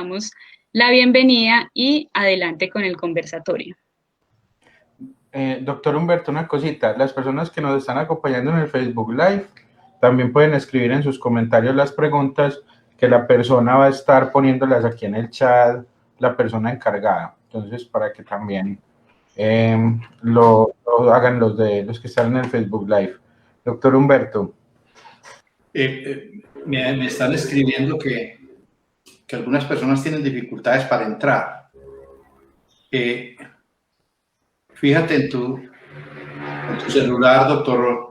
damos la bienvenida y adelante con el conversatorio. Doctor Humberto, una cosita. Las personas que nos están acompañando en el Facebook Live también pueden escribir en sus comentarios las preguntas que la persona va a estar poniéndolas aquí en el chat, la persona encargada. Entonces, para que también lo hagan los que están en el Facebook Live. Doctor Humberto. Me están escribiendo que algunas personas tienen dificultades para entrar. Fíjate en tu celular, doctor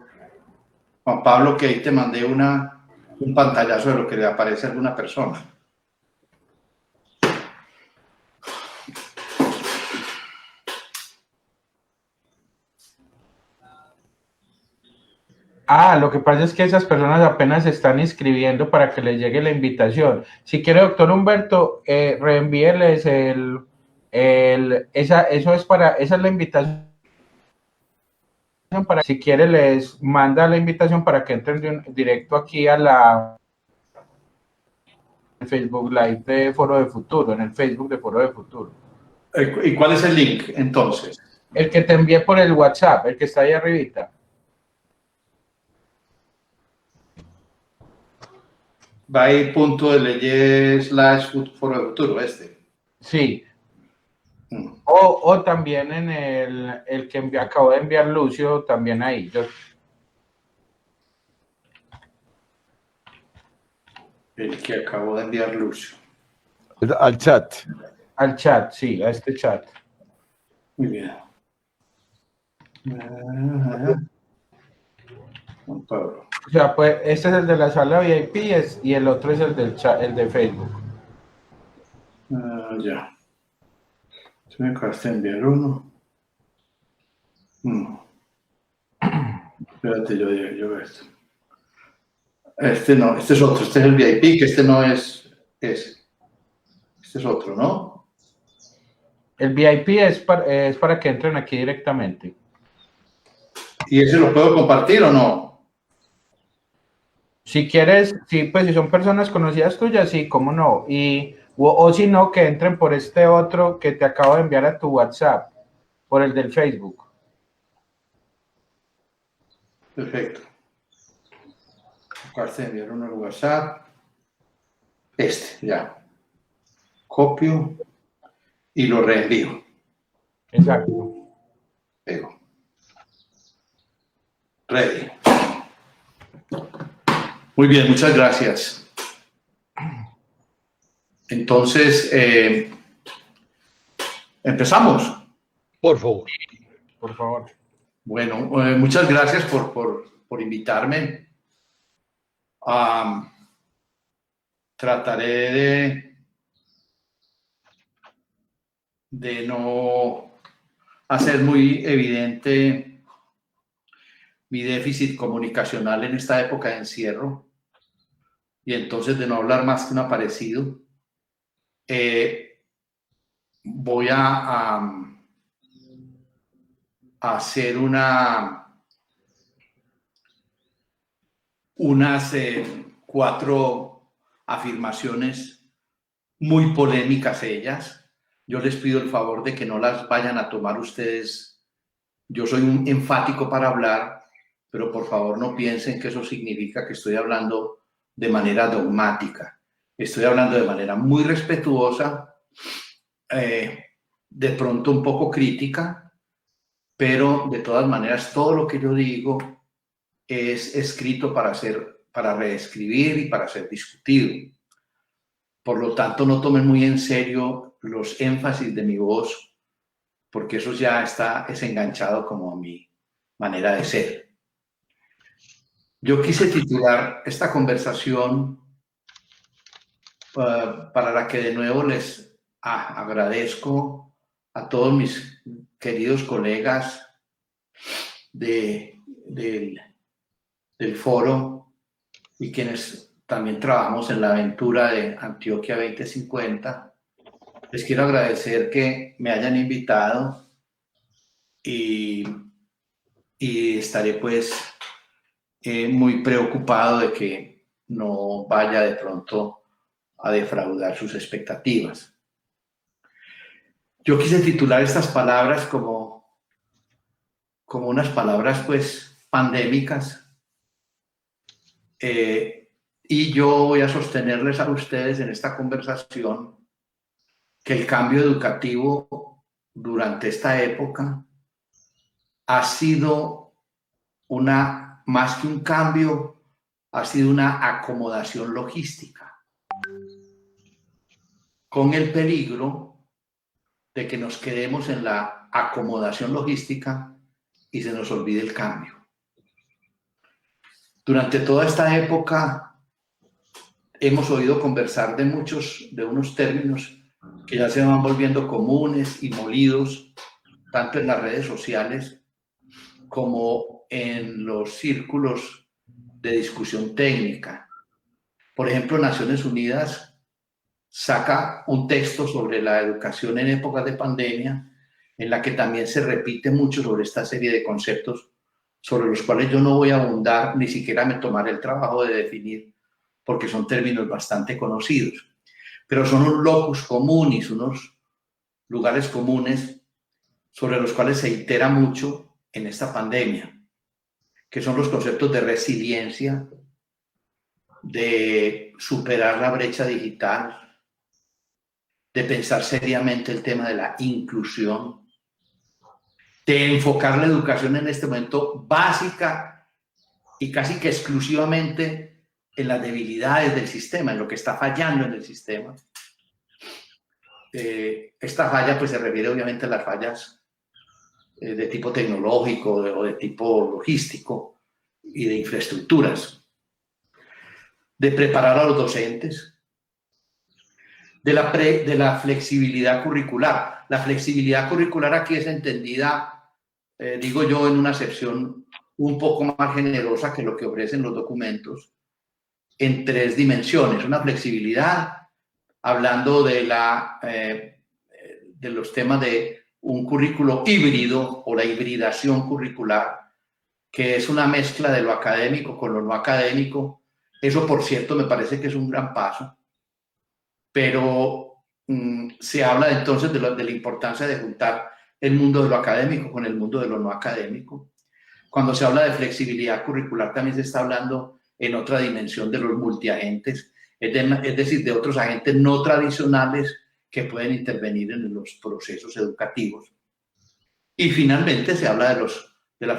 Juan Pablo, que ahí te mandé un pantallazo de lo que le aparece a alguna persona. Lo que pasa es que esas personas apenas se están inscribiendo para que les llegue la invitación. Si quiere, doctor Humberto, reenvíeles esa es la invitación. Si quiere, les manda la invitación para que entren directo aquí a la Facebook Live de Foro de Futuro, en el Facebook de Foro de Futuro. ¿Y cuál es el link, entonces? El que te envié por el WhatsApp, el que está ahí arribita. Va a ir .ly/Foro de Futuro, este. Sí. O también en el que acabo de enviar Lucio, también ahí. El que acabo de enviar Lucio. Al chat. Al chat, sí, a este chat. Muy bien. Juan Pablo. O sea, pues este es el de la sala VIP y el otro es el del chat, el de Facebook. Ya. Se me acabaste de enviar uno. Espérate, yo esto. Este no, este es otro, este es el VIP, que este no es ese. Este es otro, ¿no? El VIP es para que entren aquí directamente. ¿Y ese lo puedo compartir o no? Si quieres, sí, pues si son personas conocidas tuyas, sí, cómo no. O si no, que entren por este otro que te acabo de enviar a tu WhatsApp, por el del Facebook. Perfecto. Acabaste de enviar uno al WhatsApp. Este, ya. Copio y lo reenvío. Exacto. Pego. Ready. Muy bien, muchas gracias. Entonces, empezamos. Por favor. Por favor. Bueno, muchas gracias por invitarme. Trataré de no hacer muy evidente mi déficit comunicacional en esta época de encierro y entonces de no hablar más que un aparecido. Voy a hacer unas 4 afirmaciones muy polémicas ellas. Yo les pido el favor de que no las vayan a tomar ustedes. Yo soy un enfático para hablar, pero por favor no piensen que eso significa que estoy hablando de manera dogmática. Estoy hablando de manera muy respetuosa, de pronto un poco crítica, pero de todas maneras todo lo que yo digo es escrito para reescribir y para ser discutido. Por lo tanto, no tomen muy en serio los énfasis de mi voz, porque eso ya es enganchado como a mi manera de ser. Yo quise titular esta conversación para la que de nuevo les agradezco a todos mis queridos colegas del foro y quienes también trabajamos en la aventura de Antioquia 2050. Les quiero agradecer que me hayan invitado y estaré pues muy preocupado de que no vaya de pronto a defraudar sus expectativas. Yo quise titular estas palabras como unas palabras pues pandémicas, y yo voy a sostenerles a ustedes en esta conversación que el cambio educativo durante esta época ha sido más que un cambio, ha sido una acomodación logística, con el peligro de que nos quedemos en la acomodación logística y se nos olvide el cambio. Durante toda esta época hemos oído conversar de unos términos que ya se van volviendo comunes y molidos, tanto en las redes sociales como en los círculos de discusión técnica. Por ejemplo, Naciones Unidas saca un texto sobre la educación en épocas de pandemia, en la que también se repite mucho sobre esta serie de conceptos sobre los cuales yo no voy a abundar, ni siquiera me tomaré el trabajo de definir, porque son términos bastante conocidos. Pero son un locus comunis, unos lugares comunes sobre los cuales se itera mucho en esta pandemia, que son los conceptos de resiliencia, de superar la brecha digital, de pensar seriamente el tema de la inclusión, de enfocar la educación en este momento básica y casi que exclusivamente en las debilidades del sistema, en lo que está fallando en el sistema. Esta falla pues se refiere obviamente a las fallas de tipo tecnológico o de tipo logístico y de infraestructuras, de preparar a los docentes, de la flexibilidad curricular. La flexibilidad curricular aquí es entendida, digo yo, en una acepción un poco más generosa que lo que ofrecen los documentos, en 3 dimensiones. Una flexibilidad, hablando de los temas de un currículo híbrido o la hibridación curricular, que es una mezcla de lo académico con lo no académico. Eso, por cierto, me parece que es un gran paso. Pero se habla entonces de la importancia de juntar el mundo de lo académico con el mundo de lo no académico. Cuando se habla de flexibilidad curricular también se está hablando en otra dimensión de los multiagentes, es decir, de otros agentes no tradicionales que pueden intervenir en los procesos educativos. Y finalmente se habla de la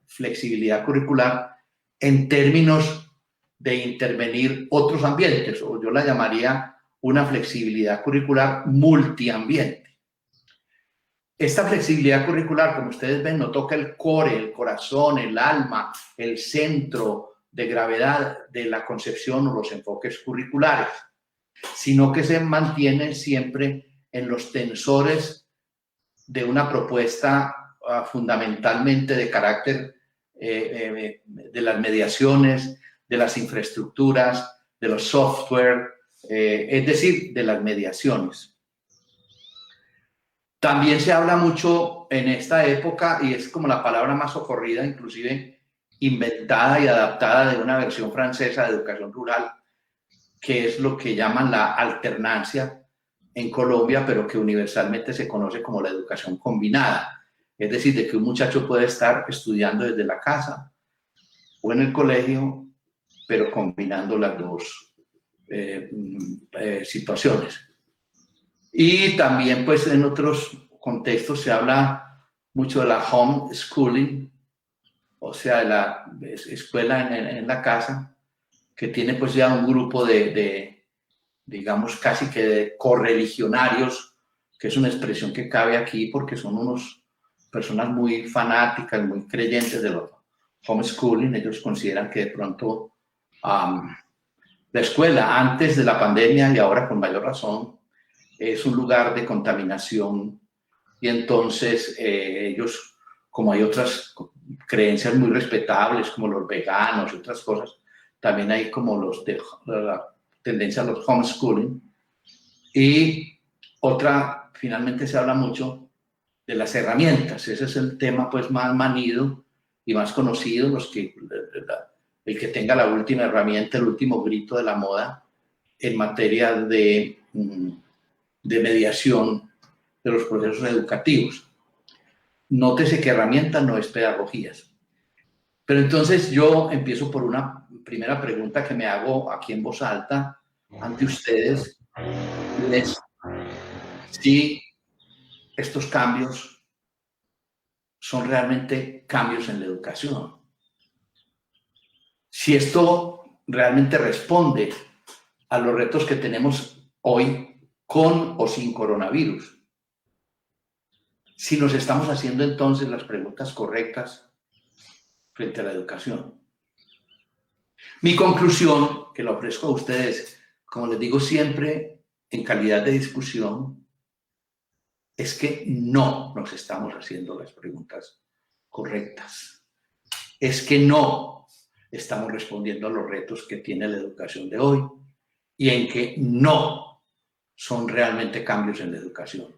flexibilidad curricular en términos de intervenir otros ambientes, o yo la llamaría una flexibilidad curricular multiambiente. Esta flexibilidad curricular, como ustedes ven, no toca el core, el corazón, el alma, el centro de gravedad de la concepción o los enfoques curriculares, sino que se mantiene siempre en los tensores de una propuesta fundamentalmente de carácter de las mediaciones, de las infraestructuras, de los software, es decir, de las mediaciones. También se habla mucho en esta época, y es como la palabra más socorrida, inclusive inventada y adaptada de una versión francesa de educación rural, que es lo que llaman la alternancia en Colombia, pero que universalmente se conoce como la educación combinada. Es decir, de que un muchacho puede estar estudiando desde la casa o en el colegio, pero combinando las dos situaciones. Y también, pues, en otros contextos se habla mucho de la homeschooling, o sea, de la escuela en la casa, que tiene pues ya un grupo digamos, casi que de correligionarios, que es una expresión que cabe aquí porque son personas muy fanáticas, muy creyentes de los homeschooling. Ellos consideran que de pronto la escuela antes de la pandemia y ahora con mayor razón es un lugar de contaminación, y entonces ellos, como hay otras creencias muy respetables como los veganos y otras cosas, también hay como la tendencia a los homeschooling. Y finalmente se habla mucho de las herramientas. Ese es el tema pues más manido y más conocido, el que tenga la última herramienta, el último grito de la moda, en materia de mediación de los procesos educativos. Nótese que herramienta no es pedagogías. Pero entonces yo empiezo por una primera pregunta que me hago aquí en voz alta ante ustedes. Si estos cambios son realmente cambios en la educación. Si esto realmente responde a los retos que tenemos hoy con o sin coronavirus. Si nos estamos haciendo entonces las preguntas correctas frente a la educación. Mi conclusión, que la ofrezco a ustedes, como les digo siempre, en calidad de discusión, es que no nos estamos haciendo las preguntas correctas. Es que no estamos respondiendo a los retos que tiene la educación de hoy y en que no son realmente cambios en la educación.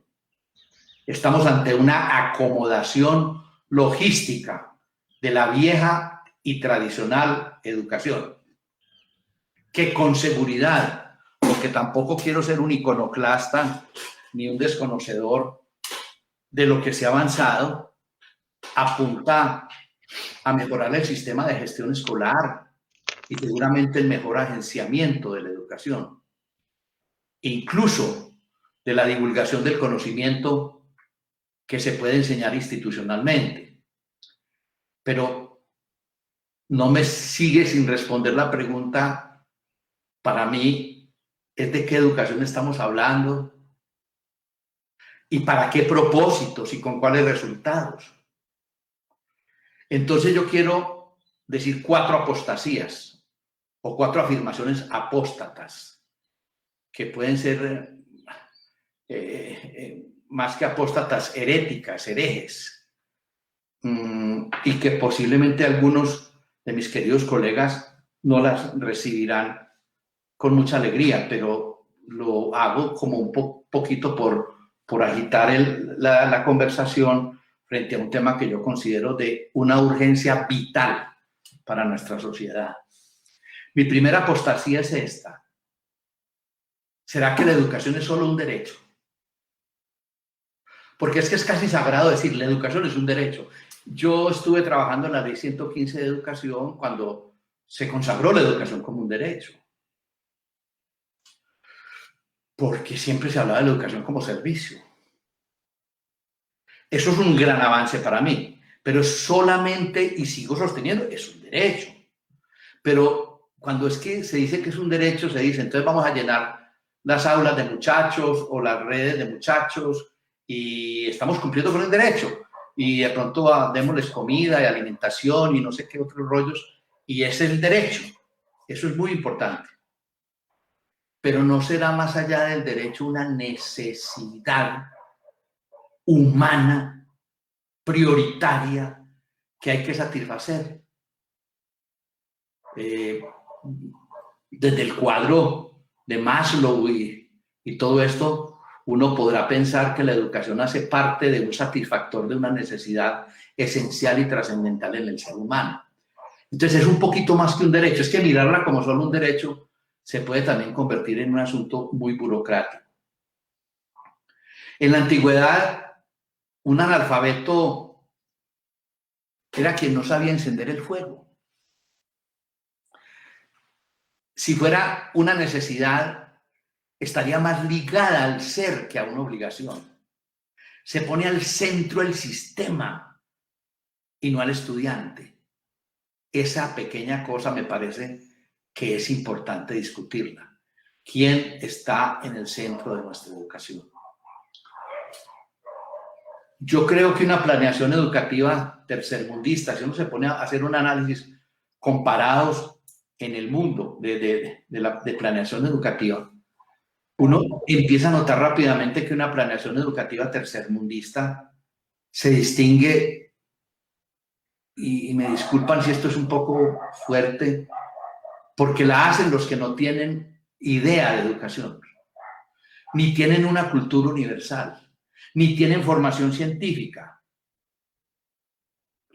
Estamos ante una acomodación logística de la vieja y tradicional educación, que con seguridad, porque tampoco quiero ser un iconoclasta ni un desconocedor de lo que se ha avanzado, apunta a mejorar el sistema de gestión escolar y seguramente el mejor agenciamiento de la educación, incluso de la divulgación del conocimiento que se puede enseñar institucionalmente. Pero no me sigue sin responder la pregunta, para mí, es de qué educación estamos hablando y para qué propósitos y con cuáles resultados. Entonces yo quiero decir 4 apostasías o 4 afirmaciones apóstatas que pueden ser más que apóstatas, heréticas, herejes, y que posiblemente algunos de mis queridos colegas no las recibirán con mucha alegría, pero lo hago como un poquito por agitar la conversación frente a un tema que yo considero de una urgencia vital para nuestra sociedad. Mi primera apostasía es esta. ¿Será que la educación es solo un derecho? Porque es que es casi sagrado decir, la educación es un derecho. Yo estuve trabajando en la Ley 115 de Educación cuando se consagró la educación como un derecho. Porque siempre se hablaba de la educación como servicio. Eso es un gran avance para mí, pero solamente, y sigo sosteniendo, es un derecho. Pero cuando es que se dice que es un derecho, se dice, entonces vamos a llenar las aulas de muchachos o las redes de muchachos y estamos cumpliendo con el derecho. Y de pronto démosles comida y alimentación y no sé qué otros rollos, y ese es el derecho. Eso es muy importante. Pero no será más allá del derecho una necesidad humana, prioritaria, que hay que satisfacer. Desde el cuadro de Maslow y todo esto, uno podrá pensar que la educación hace parte de un satisfactor de una necesidad esencial y trascendental en el ser humano. Entonces es un poquito más que un derecho, es que mirarla como solo un derecho se puede también convertir en un asunto muy burocrático. En la antigüedad, un analfabeto era quien no sabía encender el fuego. Si fuera una necesidad, estaría más ligada al ser que a una obligación. Se pone al centro el sistema y no al estudiante. Esa pequeña cosa me parece que es importante discutirla. ¿Quién está en el centro de nuestra educación? Yo creo que una planeación educativa tercermundista, si uno se pone a hacer un análisis comparados en el mundo de planeación educativa, uno empieza a notar rápidamente que una planeación educativa tercermundista se distingue, y me disculpan si esto es un poco fuerte, porque la hacen los que no tienen idea de educación, ni tienen una cultura universal, ni tienen formación científica.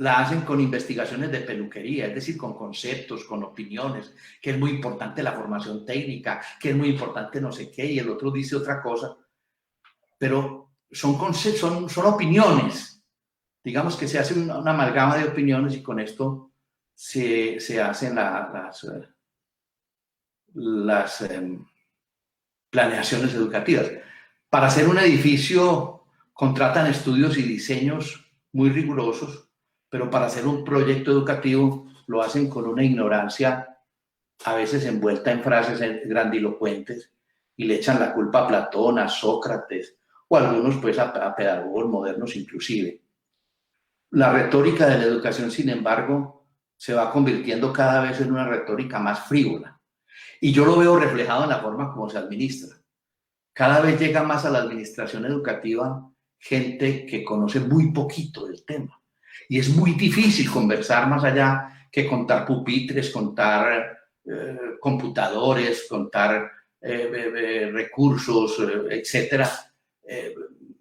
la hacen con investigaciones de peluquería, es decir, con conceptos, con opiniones, que es muy importante la formación técnica, que es muy importante no sé qué, y el otro dice otra cosa, pero son opiniones. Digamos que se hace una amalgama de opiniones y con esto se hacen las planeaciones educativas. Para hacer un edificio contratan estudios y diseños muy rigurosos, pero para hacer un proyecto educativo lo hacen con una ignorancia a veces envuelta en frases grandilocuentes y le echan la culpa a Platón, a Sócrates o algunos pues a pedagogos modernos inclusive. La retórica de la educación, sin embargo, se va convirtiendo cada vez en una retórica más frívola. Y yo lo veo reflejado en la forma como se administra. Cada vez llega más a la administración educativa gente que conoce muy poquito del tema. Y es muy difícil conversar más allá que contar pupitres, contar computadores, contar recursos, etc.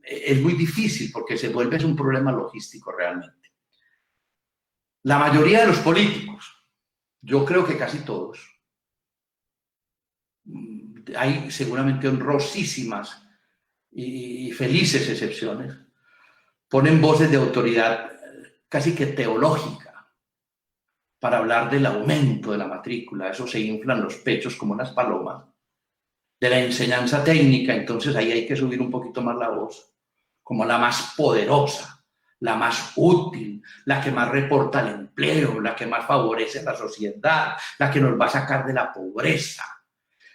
Es muy difícil porque se vuelve un problema logístico realmente. La mayoría de los políticos, yo creo que casi todos, hay seguramente honrosísimas y felices excepciones, ponen voces de autoridad casi que teológica para hablar del aumento de la matrícula. Eso se inflan los pechos como unas palomas. De la enseñanza técnica, entonces ahí hay que subir un poquito más la voz, como la más poderosa, la más útil, la que más reporta el empleo, la que más favorece a la sociedad, la que nos va a sacar de la pobreza.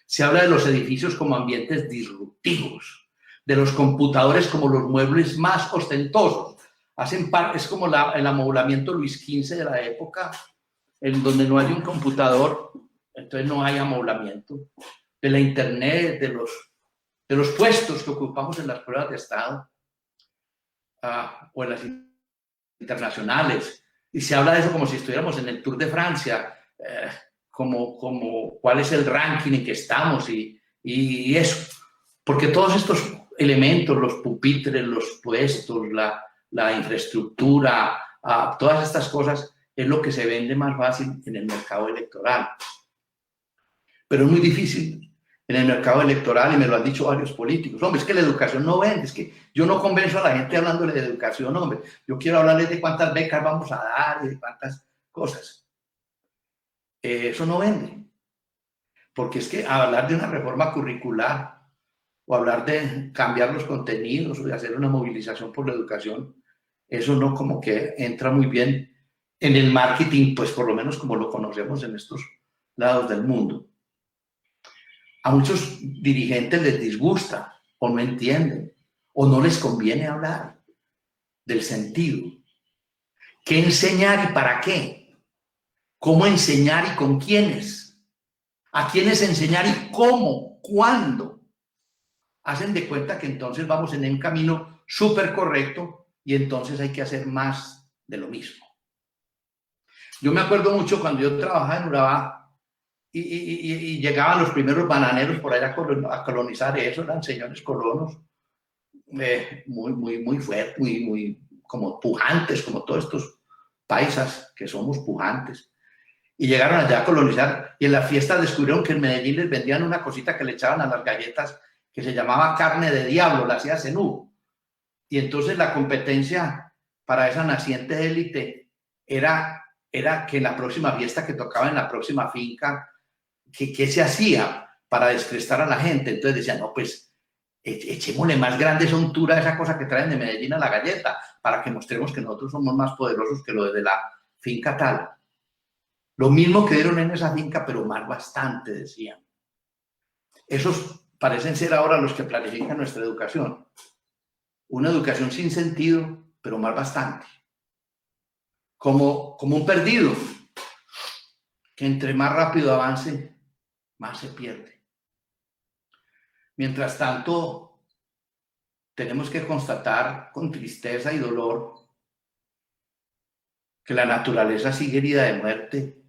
Se habla de los edificios como ambientes disruptivos, de los computadores como los muebles más ostentosos. Es como el amoblamiento Luis XV de la época, en donde no hay un computador, entonces no hay amoblamiento. De la internet, de los puestos que ocupamos en las pruebas de Estado o en las internacionales. Y se habla de eso como si estuviéramos en el Tour de Francia, como cuál es el ranking en que estamos y eso. Porque todos estos elementos, los pupitres, los puestos, la infraestructura, todas estas cosas es lo que se vende más fácil en el mercado electoral. Pero es muy difícil en el mercado electoral y me lo han dicho varios políticos. Hombre, es que la educación no vende, es que yo no convenzo a la gente hablándole de educación, hombre. Yo quiero hablarles de cuántas becas vamos a dar y de cuántas cosas. Eso no vende. Porque es que hablar de una reforma curricular o hablar de cambiar los contenidos o de hacer una movilización por la educación, eso no como que entra muy bien en el marketing, pues por lo menos como lo conocemos en estos lados del mundo. A muchos dirigentes les disgusta o no entienden o no les conviene hablar del sentido. ¿Qué enseñar y para qué? ¿Cómo enseñar y con quiénes? ¿A quiénes enseñar y cómo? ¿Cuándo? Hacen de cuenta que entonces vamos en un camino súper correcto y entonces hay que hacer más de lo mismo. Yo me acuerdo mucho cuando yo trabajaba en Urabá y llegaban los primeros bananeros por allá a colonizar eso, eran señores colonos muy fuertes, muy como pujantes, como todos estos paisas que somos pujantes. Y llegaron allá a colonizar y en la fiesta descubrieron que en Medellín les vendían una cosita que le echaban a las galletas que se llamaba carne de diablo, la hacía Zenú. Y entonces la competencia para esa naciente élite era que en la próxima fiesta que tocaba en la próxima finca, ¿qué se hacía para descrestar a la gente? Entonces decían, no, pues echémosle más grande esa untura a esa cosa que traen de Medellín a la galleta para que mostremos que nosotros somos más poderosos que lo de la finca tal. Lo mismo que dieron en esa finca, pero más bastante, decían. Esos parecen ser ahora los que planifican nuestra educación. Una educación sin sentido, pero más bastante. Como un perdido, que entre más rápido avance, más se pierde. Mientras tanto, tenemos que constatar con tristeza y dolor que la naturaleza sigue herida de muerte.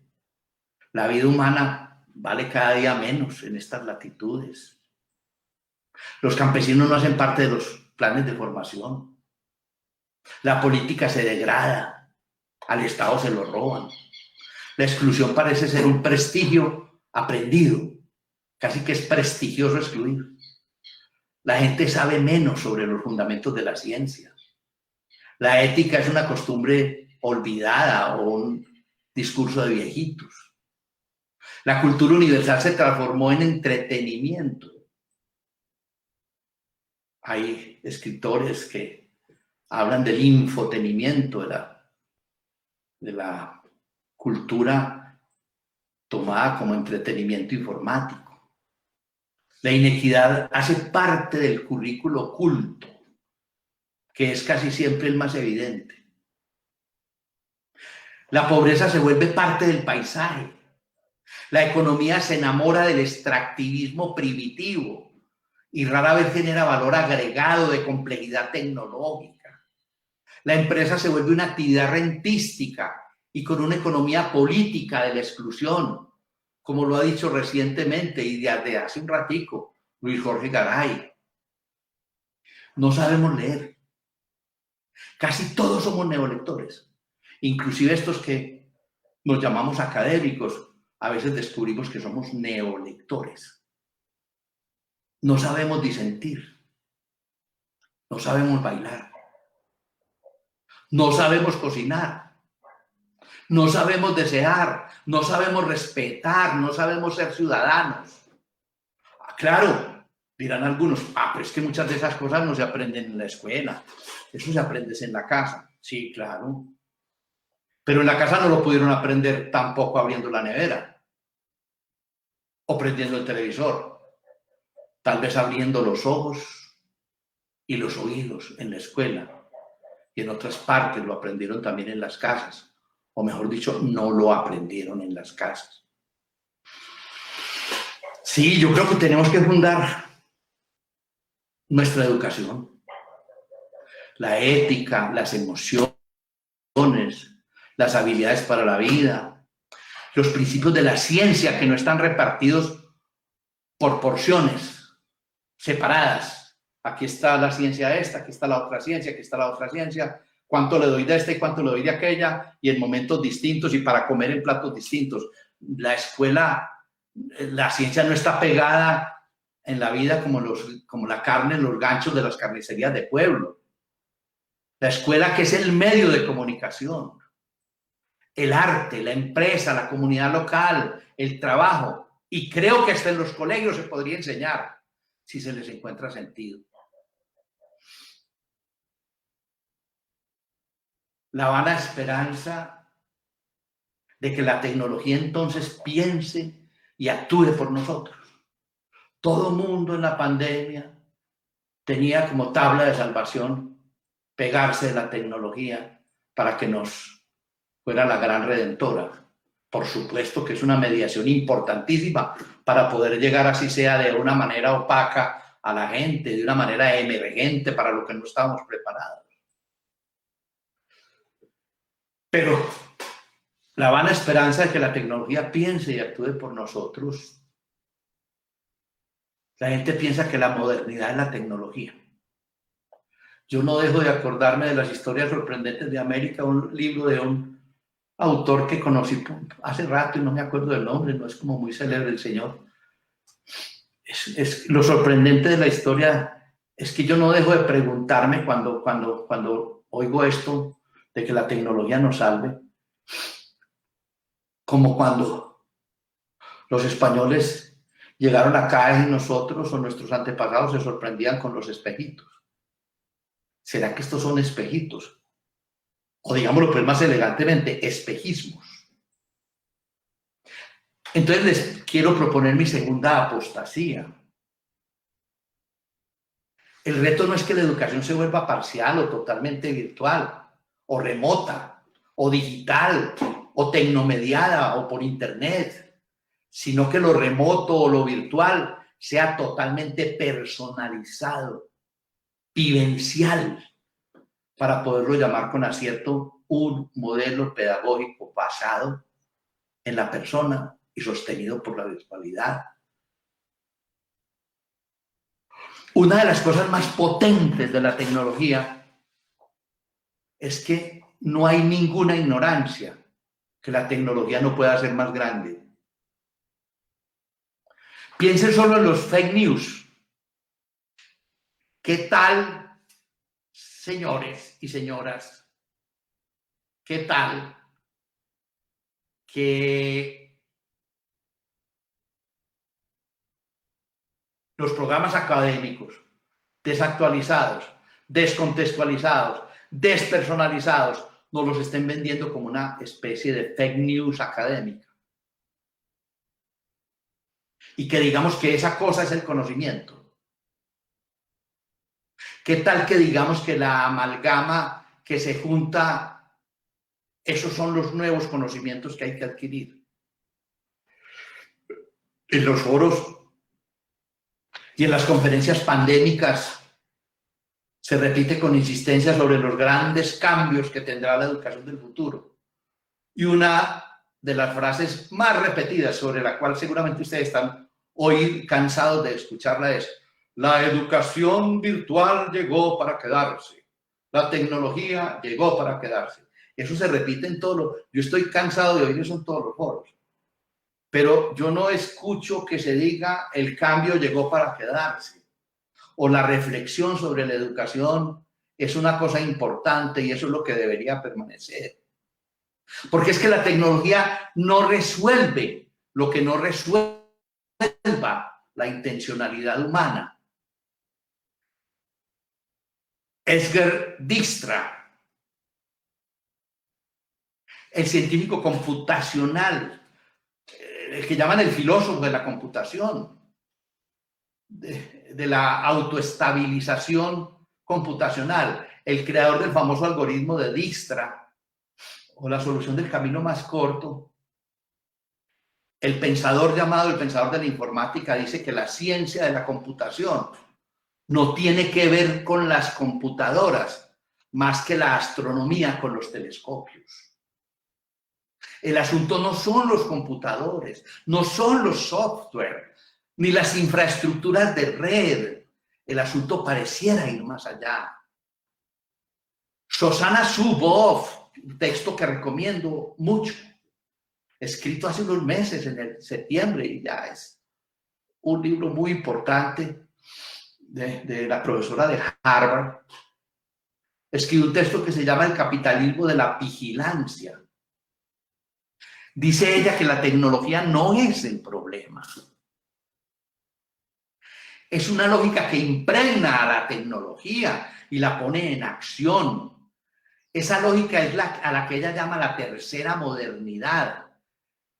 La vida humana vale cada día menos en estas latitudes. Los campesinos no hacen parte de los planes de formación. La política se degrada. al Estado se lo roban. La exclusión parece ser un prestigio aprendido, casi que es prestigioso excluir. La gente sabe menos sobre los fundamentos de la ciencia. La ética es una costumbre olvidada o un discurso de viejitos. La cultura universal se transformó en entretenimiento. Hay escritores que hablan del infotenimiento, de la cultura tomada como entretenimiento informático. La inequidad hace parte del currículo oculto, que es casi siempre el más evidente. La pobreza se vuelve parte del paisaje. La economía se enamora del extractivismo primitivo y rara vez genera valor agregado de complejidad tecnológica. La empresa se vuelve una actividad rentística y con una economía política de la exclusión, como lo ha dicho recientemente y desde hace un ratico Luis Jorge Garay. No sabemos leer. Casi todos somos neolectores, inclusive estos que nos llamamos académicos. A veces descubrimos que somos neolectores. No sabemos disentir, no sabemos bailar, no sabemos cocinar, no sabemos desear, no sabemos respetar, no sabemos ser ciudadanos. Claro, dirán algunos, pero es que muchas de esas cosas no se aprenden en la escuela, eso se aprende en la casa. Sí, claro. Pero en la casa no lo pudieron aprender tampoco abriendo la nevera o prendiendo el televisor. Tal vez abriendo los ojos y los oídos en la escuela. Y en otras partes lo aprendieron también en las casas. O mejor dicho, no lo aprendieron en las casas. Sí, yo creo que tenemos que fundar nuestra educación. La ética, las emociones, las habilidades para la vida, los principios de la ciencia que no están repartidos por porciones separadas. Aquí está la ciencia esta, aquí está la otra ciencia, aquí está la otra ciencia. Cuánto le doy de esta y cuánto le doy de aquella, y en momentos distintos y para comer en platos distintos. La escuela, la ciencia no está pegada en la vida como la carne en los ganchos de las carnicerías de pueblo. La escuela, que es el medio de comunicación, el arte, la empresa, la comunidad local, el trabajo, y creo que hasta en los colegios se podría enseñar si se les encuentra sentido. La vana esperanza de que la tecnología entonces piense y actúe por nosotros. Todo mundo en la pandemia tenía como tabla de salvación pegarse de la tecnología para que nos fuera la gran redentora. Por supuesto que es una mediación importantísima para poder llegar, así sea de una manera opaca, a la gente, de una manera emergente para lo que no estábamos preparados. Pero la vana esperanza de que la tecnología piense y actúe por nosotros. La gente piensa que la modernidad es la tecnología. Yo no dejo de acordarme de las historias sorprendentes de América, un libro de un autor que conocí hace rato y no me acuerdo del nombre, no es como muy célebre el señor. Es lo sorprendente de la historia es que yo no dejo de preguntarme cuando oigo esto de que la tecnología nos salve, como cuando los españoles llegaron acá y nosotros o nuestros antepasados se sorprendían con los espejitos. ¿Será que estos son espejitos? O digámoslo pues más elegantemente, espejismos. Entonces les quiero proponer mi segunda apostasía. El reto no es que la educación se vuelva parcial o totalmente virtual, o remota, o digital, o tecnomediada, o por internet, sino que lo remoto o lo virtual sea totalmente personalizado, vivencial, para poderlo llamar con acierto un modelo pedagógico basado en la persona y sostenido por la virtualidad. Una de las cosas más potentes de la tecnología es que no hay ninguna ignorancia que la tecnología no pueda ser más grande. Piensen solo en los fake news. ¿Qué tal, señores y señoras? ¿Qué tal que los programas académicos desactualizados, descontextualizados, despersonalizados, nos los estén vendiendo como una especie de fake news académica? Y que digamos que esa cosa es el conocimiento. ¿Qué tal que digamos que la amalgama que se junta, esos son los nuevos conocimientos que hay que adquirir? En los foros y en las conferencias pandémicas se repite con insistencia sobre los grandes cambios que tendrá la educación del futuro. Y una de las frases más repetidas, sobre la cual seguramente ustedes están hoy cansados de escucharla, es: la educación virtual llegó para quedarse. La tecnología llegó para quedarse. Eso se repite en todos los... Yo estoy cansado de oír eso en todos los foros. Pero yo no escucho que se diga el cambio llegó para quedarse. O la reflexión sobre la educación es una cosa importante y eso es lo que debería permanecer. Porque es que la tecnología no resuelve lo que no resuelva la intencionalidad humana. Edgar Dijkstra, el científico computacional, el que llaman el filósofo de la computación, de la autoestabilización computacional, el creador del famoso algoritmo de Dijkstra, o la solución del camino más corto, el pensador llamado el pensador de la informática dice que la ciencia de la computación no tiene que ver con las computadoras, más que la astronomía con los telescopios. El asunto no son los computadores, no son los software, ni las infraestructuras de red. El asunto pareciera ir más allá. Shoshana Zuboff, un texto que recomiendo mucho, escrito hace unos meses, en el septiembre, y ya es un libro muy importante de la profesora de Harvard. Escribió un texto que se llama El capitalismo de la vigilancia. Dice ella que la tecnología no es el problema. Es una lógica que impregna a la tecnología y la pone en acción. Esa lógica es a la que ella llama la tercera modernidad,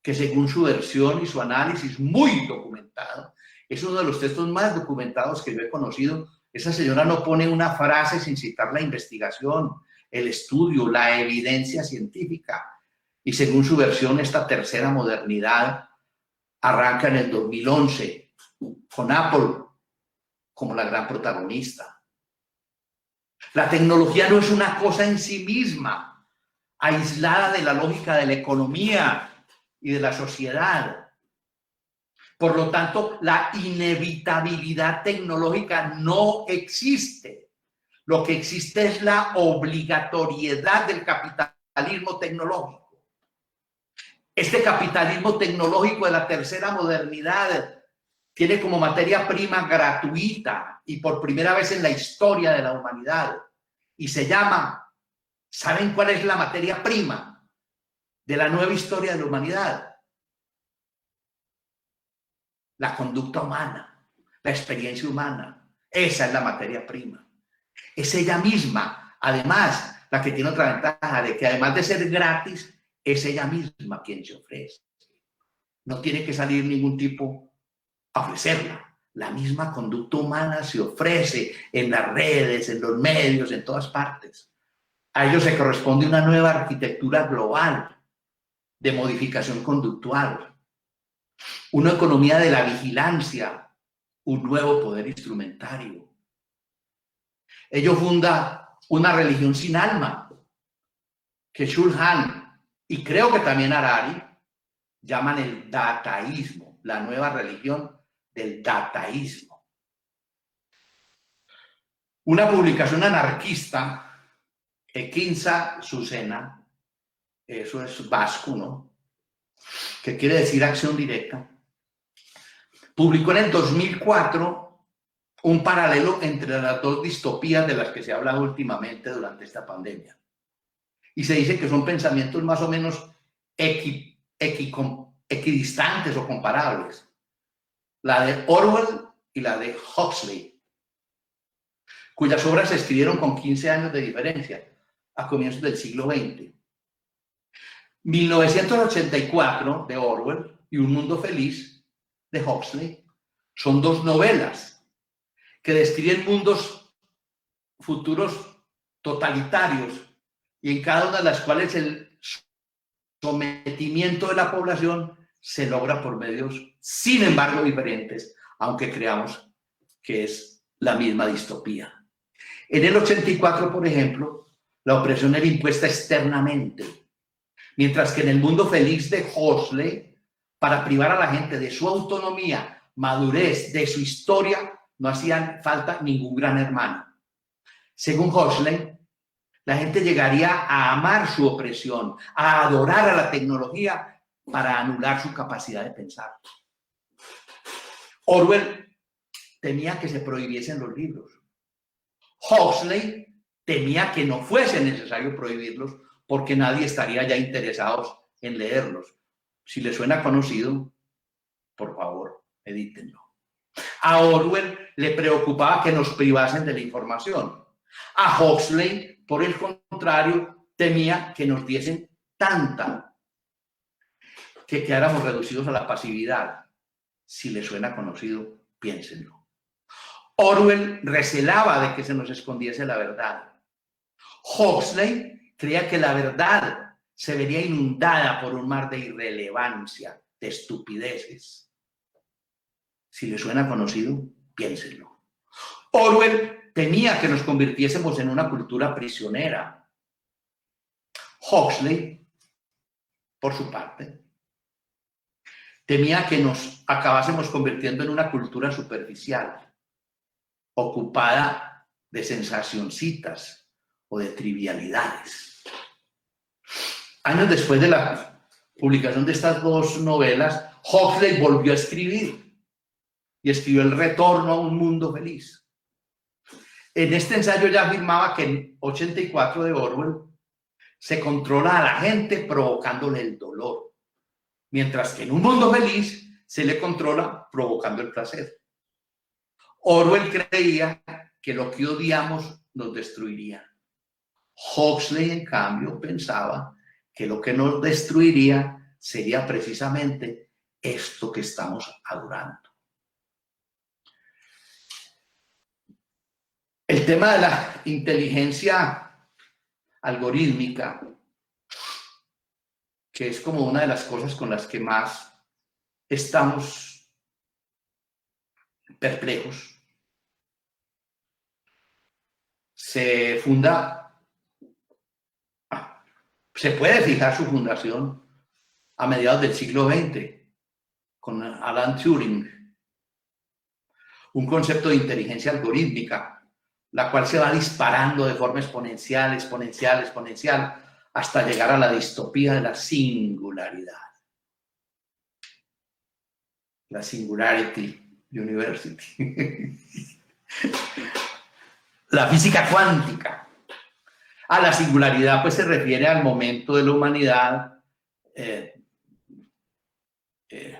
que según su versión y su análisis muy documentado, es uno de los textos más documentados que yo he conocido. Esa señora no pone una frase sin citar la investigación, el estudio, la evidencia científica. Y según su versión, esta tercera modernidad arranca en el 2011 con Apple como la gran protagonista. La tecnología no es una cosa en sí misma, aislada de la lógica de la economía y de la sociedad. Por lo tanto, la inevitabilidad tecnológica no existe. Lo que existe es la obligatoriedad del capitalismo tecnológico. Este capitalismo tecnológico de la tercera modernidad tiene como materia prima gratuita y por primera vez en la historia de la humanidad. Y se llama, ¿saben cuál es la materia prima de la nueva historia de la humanidad? La conducta humana, la experiencia humana. Esa es la materia prima. Es ella misma, además, la que tiene otra ventaja de que además de ser gratis, es ella misma quien se ofrece. No tiene que salir ningún tipo a ofrecerla. La misma conducta humana se ofrece en las redes, en los medios, en todas partes. A ello se corresponde una nueva arquitectura global de modificación conductual, una economía de la vigilancia, un nuevo poder instrumentario. Ello funda una religión sin alma que Shulhan y creo que también Harari llaman el dataísmo, la nueva religión del dataísmo. Una publicación anarquista Ekintza Zuzenaz, eso es vasco, ¿no? Que quiere decir acción directa, publicó en el 2004 un paralelo entre las dos distopías de las que se ha hablado últimamente durante esta pandemia. Y se dice que son pensamientos más o menos equidistantes o comparables. La de Orwell y la de Huxley, cuyas obras se escribieron con 15 años de diferencia, a comienzos del siglo XX. 1984 de Orwell y Un Mundo Feliz de Huxley son dos novelas que describen mundos futuros totalitarios y en cada una de las cuales el sometimiento de la población se logra por medios, sin embargo, diferentes, aunque creamos que es la misma distopía. En el 84, por ejemplo, la opresión era impuesta externamente, mientras que en El Mundo Feliz de Huxley, para privar a la gente de su autonomía, madurez, de su historia, no hacían falta ningún gran hermano. Según Huxley, la gente llegaría a amar su opresión, a adorar a la tecnología para anular su capacidad de pensar. Orwell temía que se prohibiesen los libros. Huxley temía que no fuese necesario prohibirlos porque nadie estaría ya interesado en leerlos. Si les suena conocido, por favor, edítenlo. A Orwell le preocupaba que nos privasen de la información. A Huxley, por el contrario, temía que nos diesen tanta que quedáramos reducidos a la pasividad. Si les suena conocido, piénsenlo. Orwell recelaba de que se nos escondiese la verdad. Huxley creía que la verdad se vería inundada por un mar de irrelevancia, de estupideces. Si les suena conocido, piénsenlo. Orwell temía que nos convirtiésemos en una cultura prisionera. Huxley, por su parte, temía que nos acabásemos convirtiendo en una cultura superficial, ocupada de sensacioncitas o de trivialidades. Años después de la publicación de estas dos novelas, Huxley volvió a escribir y escribió El Retorno a un Mundo Feliz. En este ensayo ya afirmaba que en 84 de Orwell se controla a la gente provocándole el dolor, mientras que en Un Mundo Feliz se le controla provocando el placer. Orwell creía que lo que odiamos nos destruiría. Huxley, en cambio, pensaba que lo que nos destruiría sería precisamente esto que estamos adorando. El tema de la inteligencia algorítmica, que es como una de las cosas con las que más estamos perplejos, se puede fijar su fundación a mediados del siglo XX con Alan Turing, un concepto de inteligencia algorítmica, la cual se va disparando de forma exponencial, hasta llegar a la distopía de la singularidad. La Singularity University. La física cuántica. A la singularidad, pues se refiere al momento de la humanidad.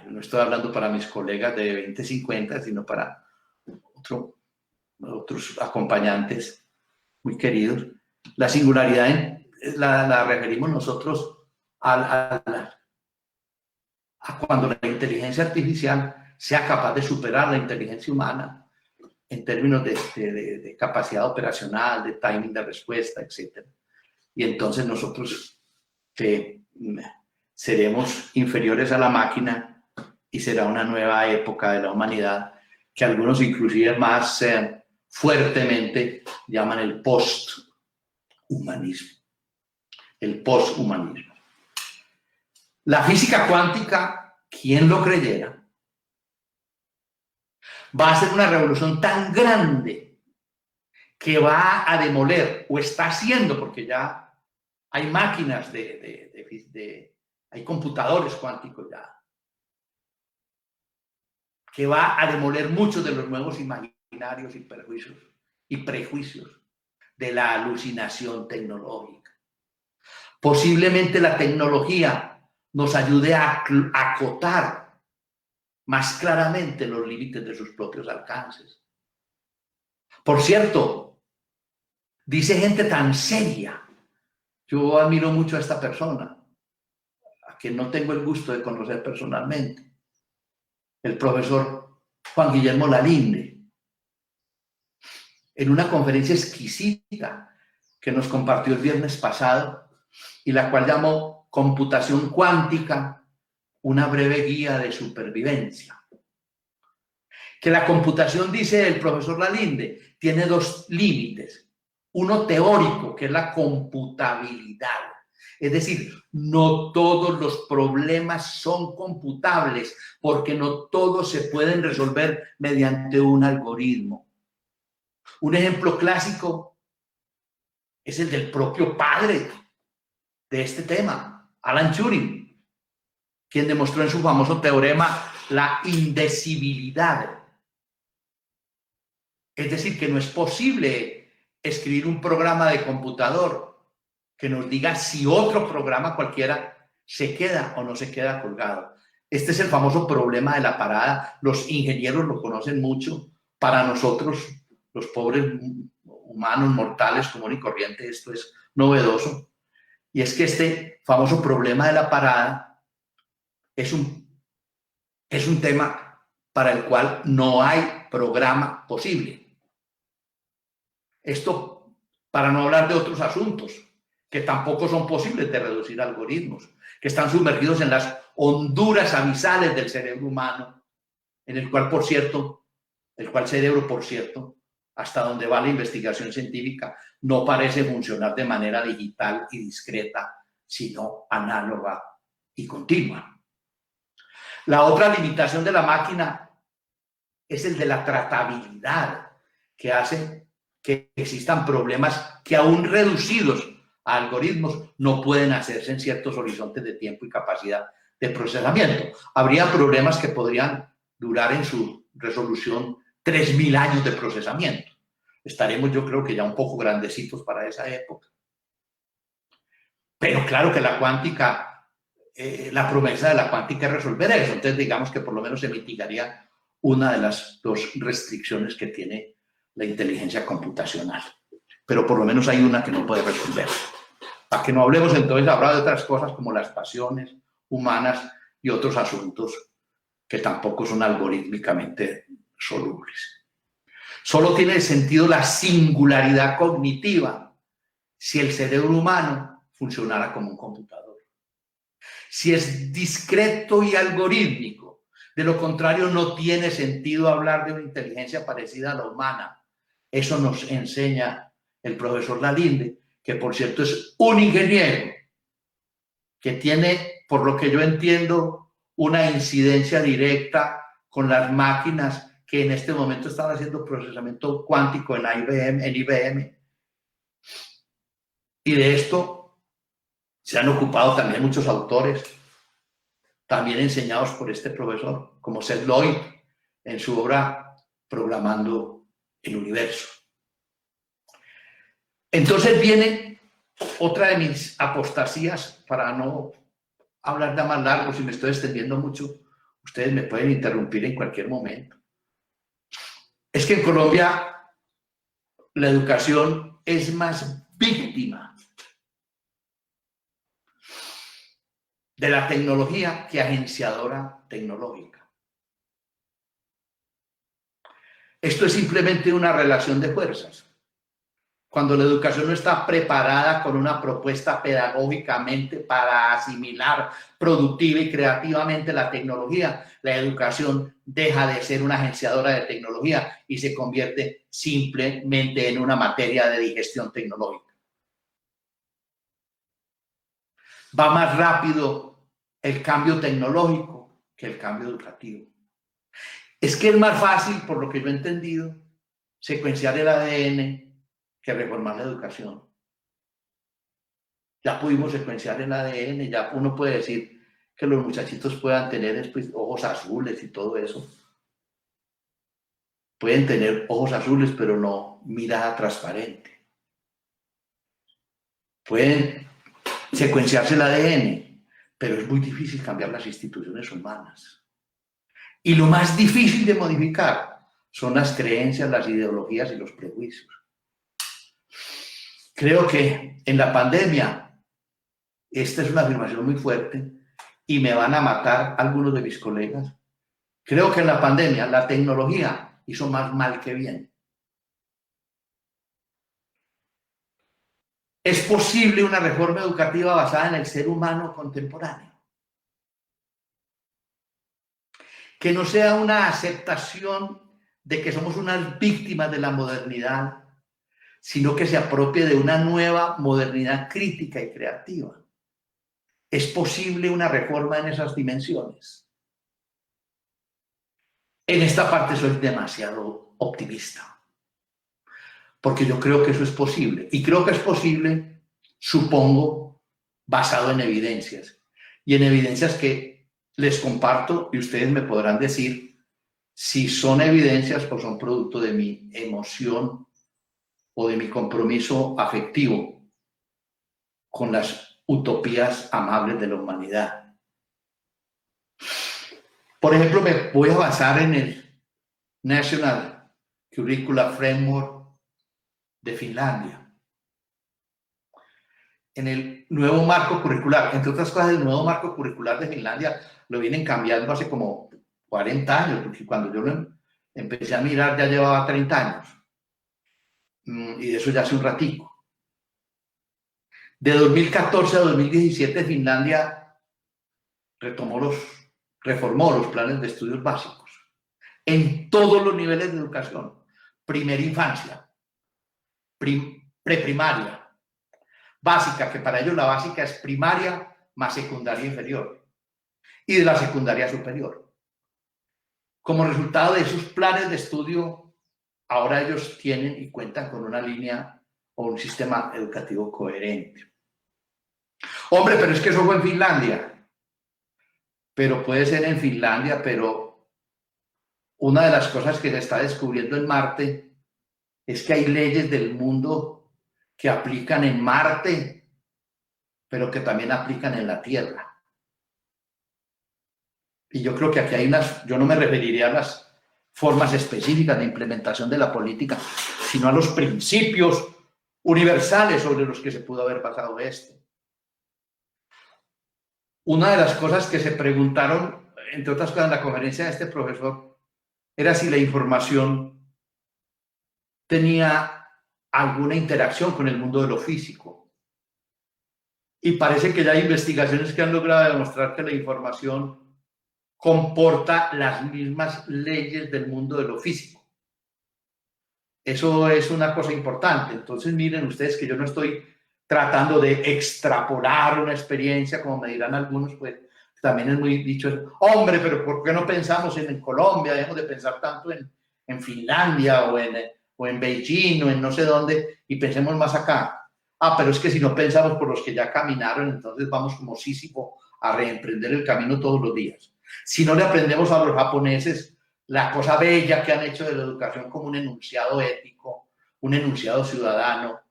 No estoy hablando para mis colegas de 2050, sino para otros acompañantes muy queridos. La singularidad la referimos nosotros a cuando la inteligencia artificial sea capaz de superar la inteligencia humana en términos de capacidad operacional, de timing de respuesta, etc. Y entonces nosotros seremos inferiores a la máquina y será una nueva época de la humanidad que algunos inclusive más fuertemente llaman el posthumanismo. El posthumanismo. La física cuántica, quien lo creyera, va a ser una revolución tan grande que va a demoler, o está haciendo, porque ya hay máquinas hay computadores cuánticos ya, que va a demoler muchos de los nuevos imaginarios y prejuicios de la alucinación tecnológica. Posiblemente la tecnología nos ayude a acotar más claramente los límites de sus propios alcances. Por cierto, dice gente tan seria. Yo admiro mucho a esta persona, a quien no tengo el gusto de conocer personalmente, el profesor Juan Guillermo Lalinde, en una conferencia exquisita que nos compartió el viernes pasado y la cual llamó Computación Cuántica, una breve guía de supervivencia. Que la computación, dice el profesor Lalinde, tiene dos límites. Uno teórico, que es la computabilidad. Es decir, no todos los problemas son computables porque no todos se pueden resolver mediante un algoritmo. Un ejemplo clásico es el del propio padre de este tema, Alan Turing, quien demostró en su famoso teorema la indecibilidad. Es decir, que no es posible escribir un programa de computador que nos diga si otro programa cualquiera se queda o no se queda colgado. Este es el famoso problema de la parada. Los ingenieros lo conocen mucho. Para nosotros, los pobres humanos mortales común y corriente, esto es novedoso. Y es que este famoso problema de la parada es un tema para el cual no hay programa posible. Esto para no hablar de otros asuntos que tampoco son posibles de reducir algoritmos, que están sumergidos en las honduras abisales del cerebro humano, en el cual, por cierto, hasta donde va la investigación científica, no parece funcionar de manera digital y discreta, sino análoga y continua. La otra limitación de la máquina es el de la tratabilidad, que hace que existan problemas que, aún reducidos a algoritmos, no pueden hacerse en ciertos horizontes de tiempo y capacidad de procesamiento. Habría problemas que podrían durar en su resolución 3.000 años de procesamiento. Estaremos, yo creo que ya un poco grandecitos para esa época. Pero claro que la cuántica, la promesa de la cuántica es resolver eso. Entonces, digamos que por lo menos se mitigaría una de las dos restricciones que tiene la inteligencia computacional. Pero por lo menos hay una que no puede resolver. Para que no hablemos entonces ahora de otras cosas como las pasiones humanas y otros asuntos que tampoco son algorítmicamente solubles. Solo tiene sentido la singularidad cognitiva si el cerebro humano funcionara como un computador. Si es discreto y algorítmico, de lo contrario no tiene sentido hablar de una inteligencia parecida a la humana. Eso nos enseña el profesor Lalinde, que por cierto es un ingeniero que tiene, por lo que yo entiendo, una incidencia directa con las máquinas que en este momento están haciendo procesamiento cuántico en IBM. Y de esto se han ocupado también muchos autores, también enseñados por este profesor, como Seth Lloyd, en su obra Programando el Universo. Entonces viene otra de mis apostasías, para no hablar de más largo, si me estoy extendiendo mucho, ustedes me pueden interrumpir en cualquier momento. Es que en Colombia la educación es más víctima de la tecnología que agenciadora tecnológica. Esto es simplemente una relación de fuerzas. Cuando la educación no está preparada con una propuesta pedagógicamente para asimilar productiva y creativamente la tecnología, la educación deja de ser una agenciadora de tecnología y se convierte simplemente en una materia de digestión tecnológica. Va más rápido el cambio tecnológico que el cambio educativo. Es que es más fácil, por lo que yo he entendido, secuenciar el ADN que reformar la educación. Ya pudimos secuenciar el ADN, ya uno puede decir que los muchachitos puedan tener después ojos azules y todo eso. Pueden tener ojos azules, pero no mirada transparente. Pueden secuenciarse el ADN, pero es muy difícil cambiar las instituciones humanas. Y lo más difícil de modificar son las creencias, las ideologías y los prejuicios. Creo que en la pandemia, esta es una afirmación muy fuerte y me van a matar algunos de mis colegas. Creo que en la pandemia la tecnología hizo más mal que bien. ¿Es posible una reforma educativa basada en el ser humano contemporáneo? Que no sea una aceptación de que somos unas víctimas de la modernidad, sino que se apropie de una nueva modernidad crítica y creativa. ¿Es posible una reforma en esas dimensiones? En esta parte soy demasiado optimista, porque yo creo que eso es posible. Y creo que es posible, supongo, basado en evidencias. Y en evidencias que les comparto y ustedes me podrán decir si son evidencias o son producto de mi emoción o de mi compromiso afectivo con las utopías amables de la humanidad. Por ejemplo, me voy a basar en el National Curricular Framework de Finlandia. En el nuevo marco curricular, entre otras cosas, el nuevo marco curricular de Finlandia lo vienen cambiando hace como 40 años, porque cuando yo lo empecé a mirar ya llevaba 30 años. Y de eso ya hace un ratico. De 2014 a 2017, Finlandia reformó los planes de estudios básicos en todos los niveles de educación. Primera infancia, preprimaria, básica, que para ellos la básica es primaria más secundaria inferior, y de la secundaria superior. Como resultado de esos planes de estudio, ahora ellos tienen y cuentan con una línea o un sistema educativo coherente. Hombre, pero es que eso fue en Finlandia. Pero puede ser en Finlandia, pero una de las cosas que se está descubriendo en Marte es que hay leyes del mundo que aplican en Marte, pero que también aplican en la Tierra. Y yo creo que aquí hay yo no me referiría a las formas específicas de implementación de la política, sino a los principios universales sobre los que se pudo haber basado esto. Una de las cosas que se preguntaron, entre otras cosas, en la conferencia de este profesor, era si la información tenía alguna interacción con el mundo de lo físico. Y parece que ya hay investigaciones que han logrado demostrar que la información comporta las mismas leyes del mundo de lo físico. Eso es una cosa importante. Entonces, miren ustedes que yo no estoy tratando de extrapolar una experiencia, como me dirán algunos, pues también es muy dicho, hombre, pero ¿por qué no pensamos en Colombia? Dejemos de pensar tanto en Finlandia o en Beijing o en no sé dónde y pensemos más acá. Pero es que si no pensamos por los que ya caminaron, entonces vamos como Sísifo a reemprender el camino todos los días. Si no le aprendemos a los japoneses la cosa bella que han hecho de la educación como un enunciado ético, un enunciado ciudadano,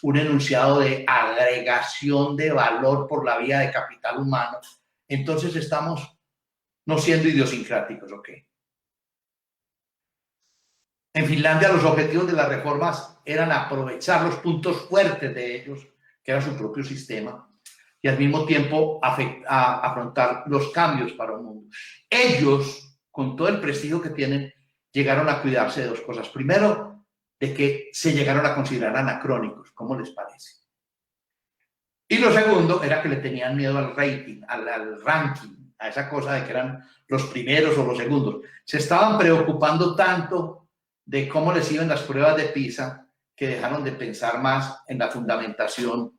un enunciado de agregación de valor por la vía de capital humano, entonces estamos no siendo idiosincráticos, ¿ok? En Finlandia los objetivos de las reformas eran aprovechar los puntos fuertes de ellos, que era su propio sistema, y al mismo tiempo afrontar los cambios para un mundo. Ellos, con todo el prestigio que tienen, llegaron a cuidarse de dos cosas. Primero, de que se llegaron a considerar anacrónicos, ¿cómo les parece? Y lo segundo era que le tenían miedo al rating, al ranking, a esa cosa de que eran los primeros o los segundos. Se estaban preocupando tanto de cómo les iban las pruebas de PISA que dejaron de pensar más en la fundamentación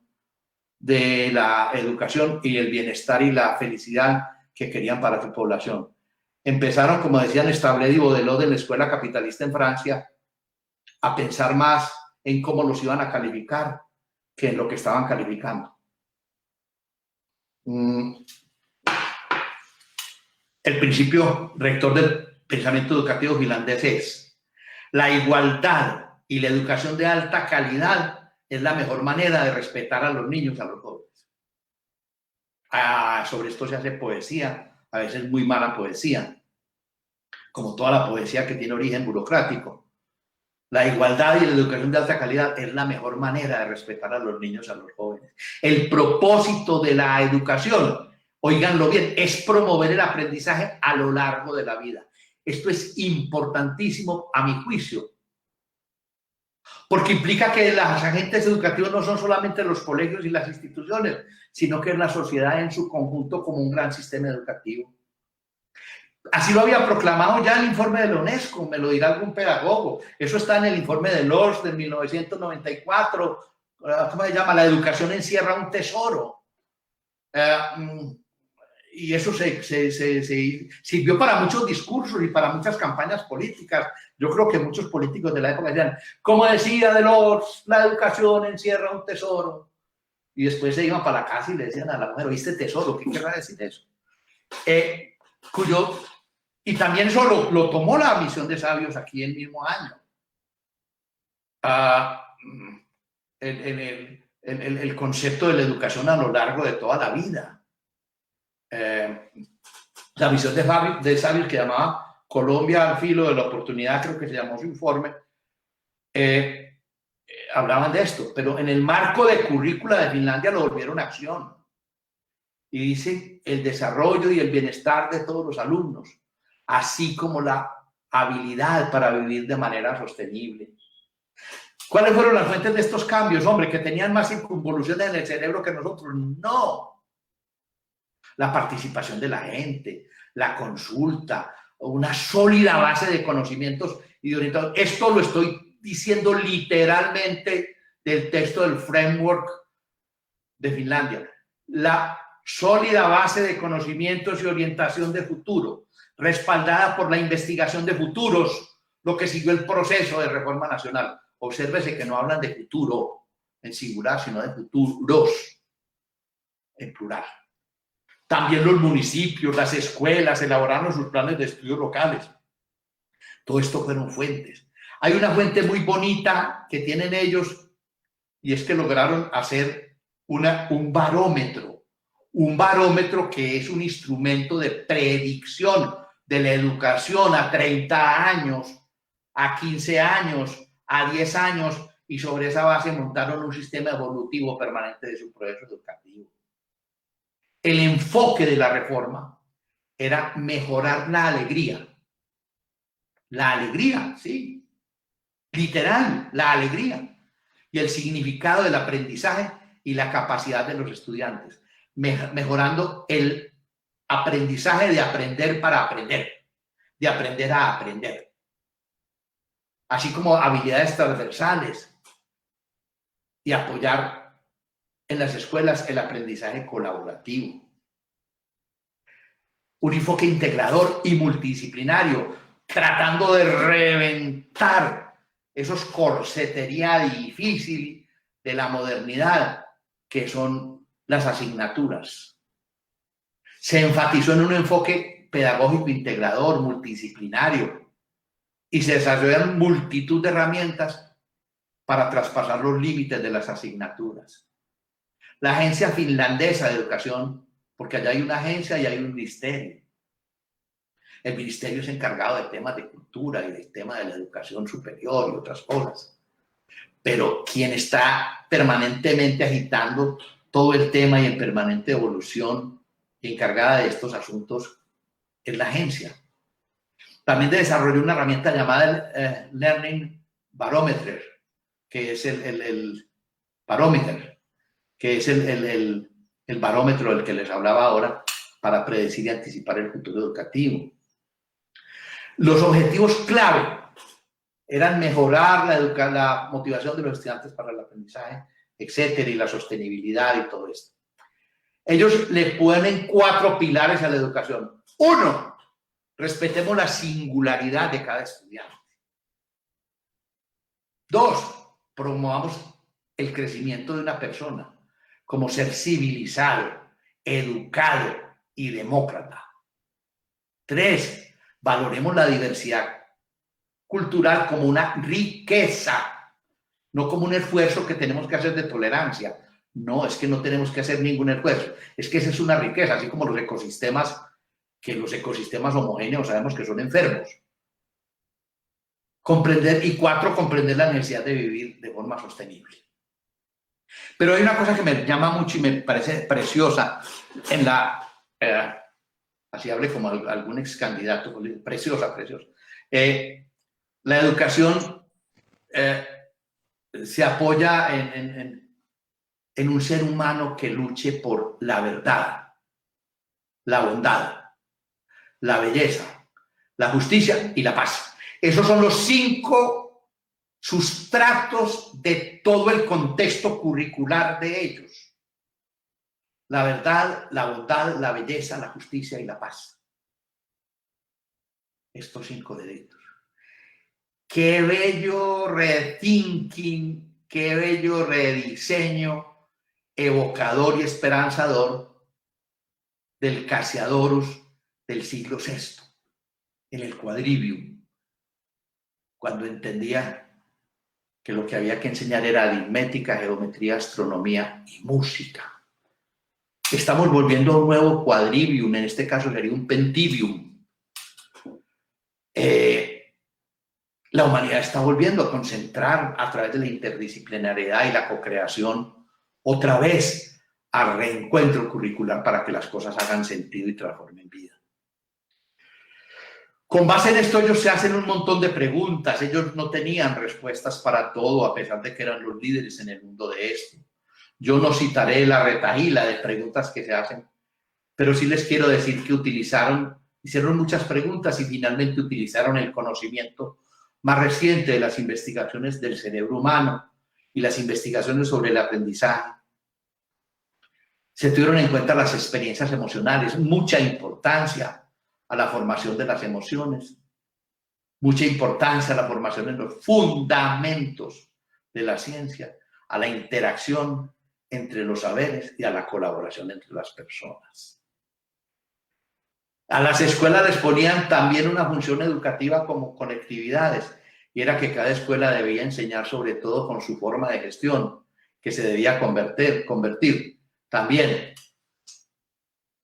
de la educación y el bienestar y la felicidad que querían para su población. Empezaron, como decían Starbleed y Baudelot de la escuela capitalista en Francia, a pensar más en cómo los iban a calificar que en lo que estaban calificando. El principio rector del pensamiento educativo finlandés es: la igualdad y la educación de alta calidad es la mejor manera de respetar a los niños, a los jóvenes. Sobre esto se hace poesía, a veces muy mala poesía, como toda la poesía que tiene origen burocrático. La igualdad y la educación de alta calidad es la mejor manera de respetar a los niños, a los jóvenes. El propósito de la educación, óiganlo bien, es promover el aprendizaje a lo largo de la vida. Esto es importantísimo a mi juicio, porque implica que los agentes educativos no son solamente los colegios y las instituciones, sino que es la sociedad en su conjunto como un gran sistema educativo. Así lo había proclamado ya el informe de la UNESCO, me lo dirá algún pedagogo. Eso está en el informe de Lors de 1994. ¿Cómo se llama? La educación encierra un tesoro. Y eso se sirvió para muchos discursos y para muchas campañas políticas. Yo creo que muchos políticos de la época decían, como decía de Lors, la educación encierra un tesoro. Y después se iban para la casa y le decían a la mujer, ¿oíste tesoro? ¿Qué querrá decir eso? Y también eso lo tomó la misión de sabios aquí el mismo año. El concepto de la educación a lo largo de toda la vida. La misión de sabios que llamaba Colombia al filo de la oportunidad, creo que se llamó su informe, hablaban de esto, pero en el marco de currícula de Finlandia lo volvieron acción. Y dice el desarrollo y el bienestar de todos los alumnos, así como la habilidad para vivir de manera sostenible. ¿Cuáles fueron las fuentes de estos cambios? Hombre, que tenían más involuciones en el cerebro que nosotros. No. La participación de la gente, la consulta, una sólida base de conocimientos y de orientación. Esto lo estoy diciendo literalmente del texto del framework de Finlandia. La sólida base de conocimientos y orientación de futuro, respaldada por la investigación de futuros, lo que siguió el proceso de reforma nacional. Obsérvese que no hablan de futuro en singular, sino de futuros en plural. También los municipios, las escuelas elaboraron sus planes de estudios locales. Todo esto fueron fuentes. Hay una fuente muy bonita que tienen ellos y es que lograron hacer un barómetro que es un instrumento de predicción de la educación a 30 años, a 15 años, a 10 años, y sobre esa base montaron un sistema evolutivo permanente de su proceso educativo. El enfoque de la reforma era mejorar la alegría. La alegría, sí, literal, la alegría. Y el significado del aprendizaje y la capacidad de los estudiantes, mejorando el aprendizaje de aprender para aprender, de aprender a aprender, así como habilidades transversales y apoyar en las escuelas el aprendizaje colaborativo. Un enfoque integrador y multidisciplinario, tratando de reventar esos corsetería difícil de la modernidad que son las asignaturas. Se enfatizó en un enfoque pedagógico integrador, multidisciplinario, y se desarrollaron multitud de herramientas para traspasar los límites de las asignaturas. La Agencia Finlandesa de Educación, porque allá hay una agencia y hay un ministerio. El ministerio es encargado de temas de cultura y del tema de la educación superior y otras cosas. Pero quien está permanentemente agitando todo el tema y en permanente evolución y encargada de estos asuntos es la agencia. También desarrolló una herramienta llamada Learning Barometer, que es el barómetro, que es el barómetro del que les hablaba ahora para predecir y anticipar el futuro educativo. Los objetivos clave eran mejorar la motivación de los estudiantes para el aprendizaje, etcétera, y la sostenibilidad y todo esto. Ellos le ponen 4 pilares a la educación. 1, respetemos la singularidad de cada estudiante. 2, promovamos el crecimiento de una persona como ser civilizado, educado y demócrata. 3, valoremos la diversidad cultural como una riqueza, no como un esfuerzo que tenemos que hacer de tolerancia. No, es que no tenemos que hacer ningún esfuerzo. Es que esa es una riqueza, así como los ecosistemas, que los ecosistemas homogéneos sabemos que son enfermos. Comprender, y 4, comprender la necesidad de vivir de forma sostenible. Pero hay una cosa que me llama mucho y me parece preciosa en la, así hable como algún ex candidato, preciosa. La educación se apoya en un ser humano que luche por la verdad, la bondad, la belleza, la justicia y la paz. Esos son los 5 sustratos de todo el contexto curricular de ellos. La verdad, la bondad, la belleza, la justicia y la paz. Estos 5 derechos. Qué bello rethinking, qué bello rediseño evocador y esperanzador del Cassiodorus del siglo VI, en el Quadrivium, cuando entendía que lo que había que enseñar era aritmética, geometría, astronomía y música. Estamos volviendo a un nuevo Quadrivium, en este caso sería un Pentivium. La humanidad está volviendo a concentrar a través de la interdisciplinariedad y la co-creación otra vez al reencuentro curricular para que las cosas hagan sentido y transformen vida. Con base en esto ellos se hacen un montón de preguntas. Ellos no tenían respuestas para todo, a pesar de que eran los líderes en el mundo de esto. Yo no citaré la retahíla de preguntas que se hacen, pero sí les quiero decir que hicieron muchas preguntas y finalmente utilizaron el conocimiento más reciente de las investigaciones del cerebro humano y las investigaciones sobre el aprendizaje. Se tuvieron en cuenta las experiencias emocionales, mucha importancia a la formación de las emociones, mucha importancia a la formación en los fundamentos de la ciencia, a la interacción entre los saberes y a la colaboración entre las personas. A las escuelas les ponían también una función educativa como colectividades, y era que cada escuela debía enseñar sobre todo con su forma de gestión, que se debía convertir también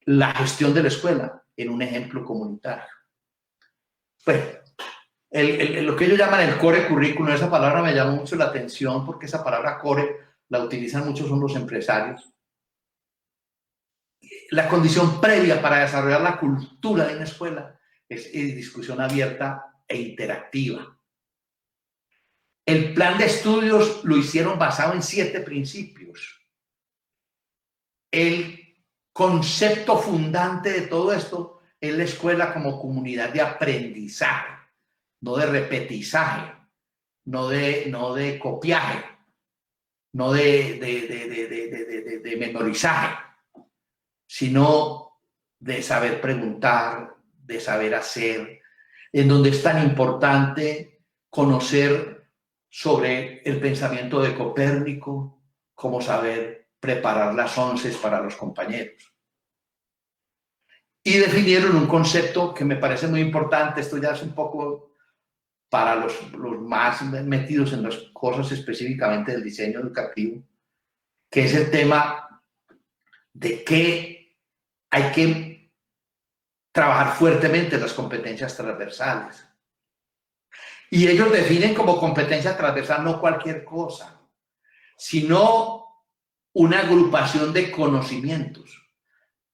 la gestión de la escuela en un ejemplo comunitario. Bueno, lo que ellos llaman el core currículum, esa palabra me llamó mucho la atención porque esa palabra core la utilizan muchos son los empresarios. La condición previa para desarrollar la cultura de una escuela es discusión abierta e interactiva. El plan de estudios lo hicieron basado en 7 principios. El concepto fundante de todo esto es la escuela como comunidad de aprendizaje, no de repetizaje, no de copiaje, no de memorizaje, sino de saber preguntar, de saber hacer, en donde es tan importante conocer sobre el pensamiento de Copérnico, como saber preparar las onces para los compañeros. Y definieron un concepto que me parece muy importante, esto ya es un poco para los más metidos en las cosas específicamente del diseño educativo, que es el tema de que hay que trabajar fuertemente las competencias transversales. Y ellos definen como competencia transversal no cualquier cosa, sino una agrupación de conocimientos,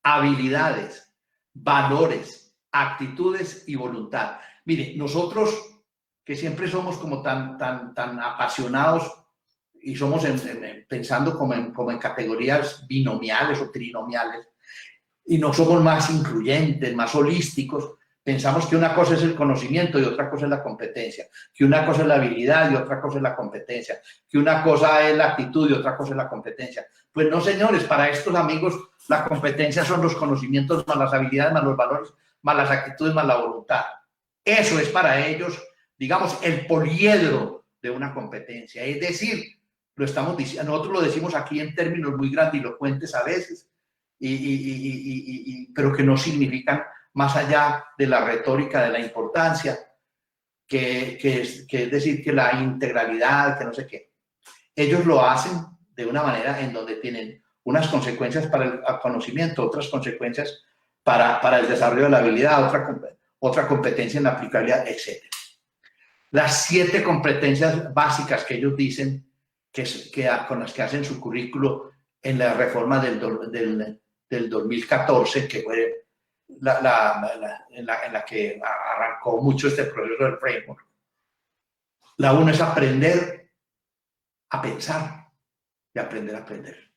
habilidades, valores, actitudes y voluntad. Mire, nosotros que siempre somos como tan apasionados y somos pensando como en categorías binomiales o trinomiales, y no somos más incluyentes, más holísticos, pensamos que una cosa es el conocimiento y otra cosa es la competencia, que una cosa es la habilidad y otra cosa es la competencia, que una cosa es la actitud y otra cosa es la competencia. Pues no, señores, para estos amigos la competencia son los conocimientos más las habilidades, más los valores, más las actitudes, más la voluntad. Eso es para ellos, digamos, el poliedro de una competencia. Es decir, nosotros lo decimos aquí en términos muy grandilocuentes a veces, pero que no significan más allá de la retórica, de la importancia, que es decir, que la integralidad, que no sé qué. Ellos lo hacen de una manera en donde tienen unas consecuencias para el conocimiento, otras consecuencias para el desarrollo de la habilidad, otra competencia en la aplicabilidad, etc. Las 7 competencias básicas que ellos dicen con las que hacen su currículo en la reforma del 2014, que fue en la que arrancó mucho este proceso del framework. La 1 es aprender a pensar y aprender a aprender.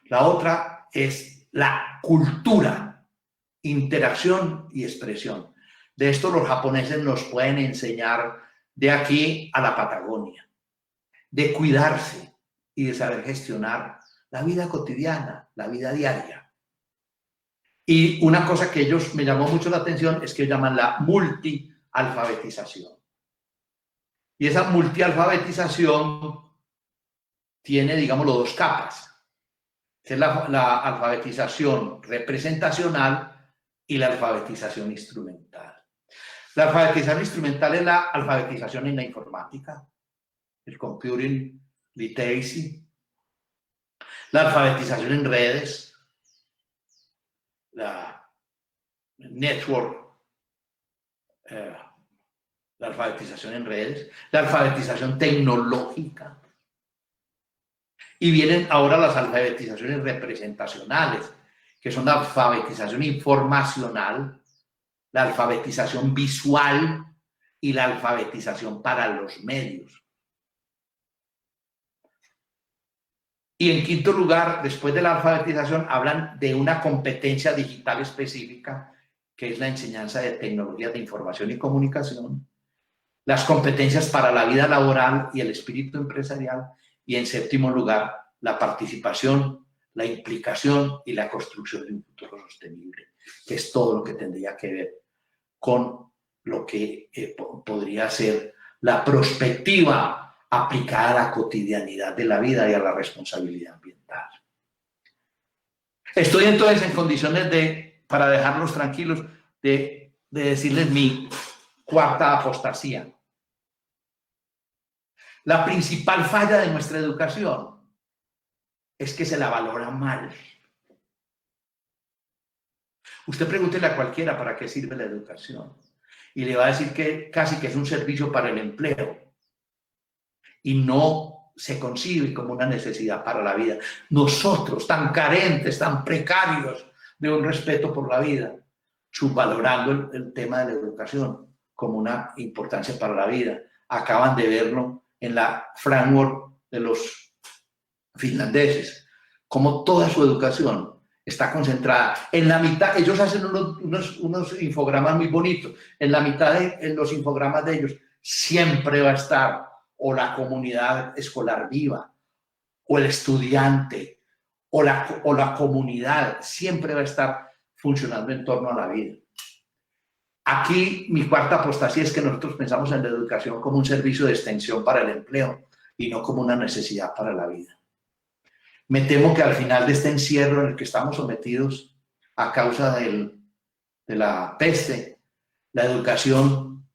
La otra es la cultura, interacción y expresión. De esto los japoneses nos pueden enseñar de aquí a la Patagonia, de cuidarse y de saber gestionar la vida cotidiana, la vida diaria. Y una cosa que ellos me llamó mucho la atención es que llaman la multialfabetización. Y esa multialfabetización tiene, digámoslo, 2 capas. Es la alfabetización representacional y la alfabetización instrumental. La alfabetización instrumental es la alfabetización en la informática, el computing literacy, la alfabetización en redes, la network, la alfabetización en redes, la alfabetización tecnológica. Y vienen ahora las alfabetizaciones representacionales, que son la alfabetización informacional, la alfabetización visual y la alfabetización para los medios. Y en quinto lugar, después de la alfabetización, hablan de una competencia digital específica, que es la enseñanza de tecnologías de información y comunicación, las competencias para la vida laboral y el espíritu empresarial, y en séptimo lugar, la participación, la implicación y la construcción de un futuro sostenible, que es todo lo que tendría que ver con lo que podría ser la perspectiva aplicada a la cotidianidad de la vida y a la responsabilidad ambiental. Estoy entonces en condiciones para dejarlos tranquilos, de decirles mi cuarta apostasía. La principal falla de nuestra educación es que se la valora mal. Usted pregúntele a cualquiera para qué sirve la educación y le va a decir que casi que es un servicio para el empleo y no se concibe como una necesidad para la vida. Nosotros, tan carentes, tan precarios de un respeto por la vida, subvalorando el tema de la educación como una importancia para la vida. Acaban de verlo en la framework de los finlandeses, como toda su educación está concentrada en la mitad. Ellos hacen unos infogramas muy bonitos. En la mitad de los infogramas de ellos siempre va a estar o la comunidad escolar viva, o el estudiante, o la comunidad, siempre va a estar funcionando en torno a la vida. Aquí mi cuarta apostasía es que nosotros pensamos en la educación como un servicio de extensión para el empleo y no como una necesidad para la vida. Me temo que al final de este encierro en el que estamos sometidos a causa de la peste, la educación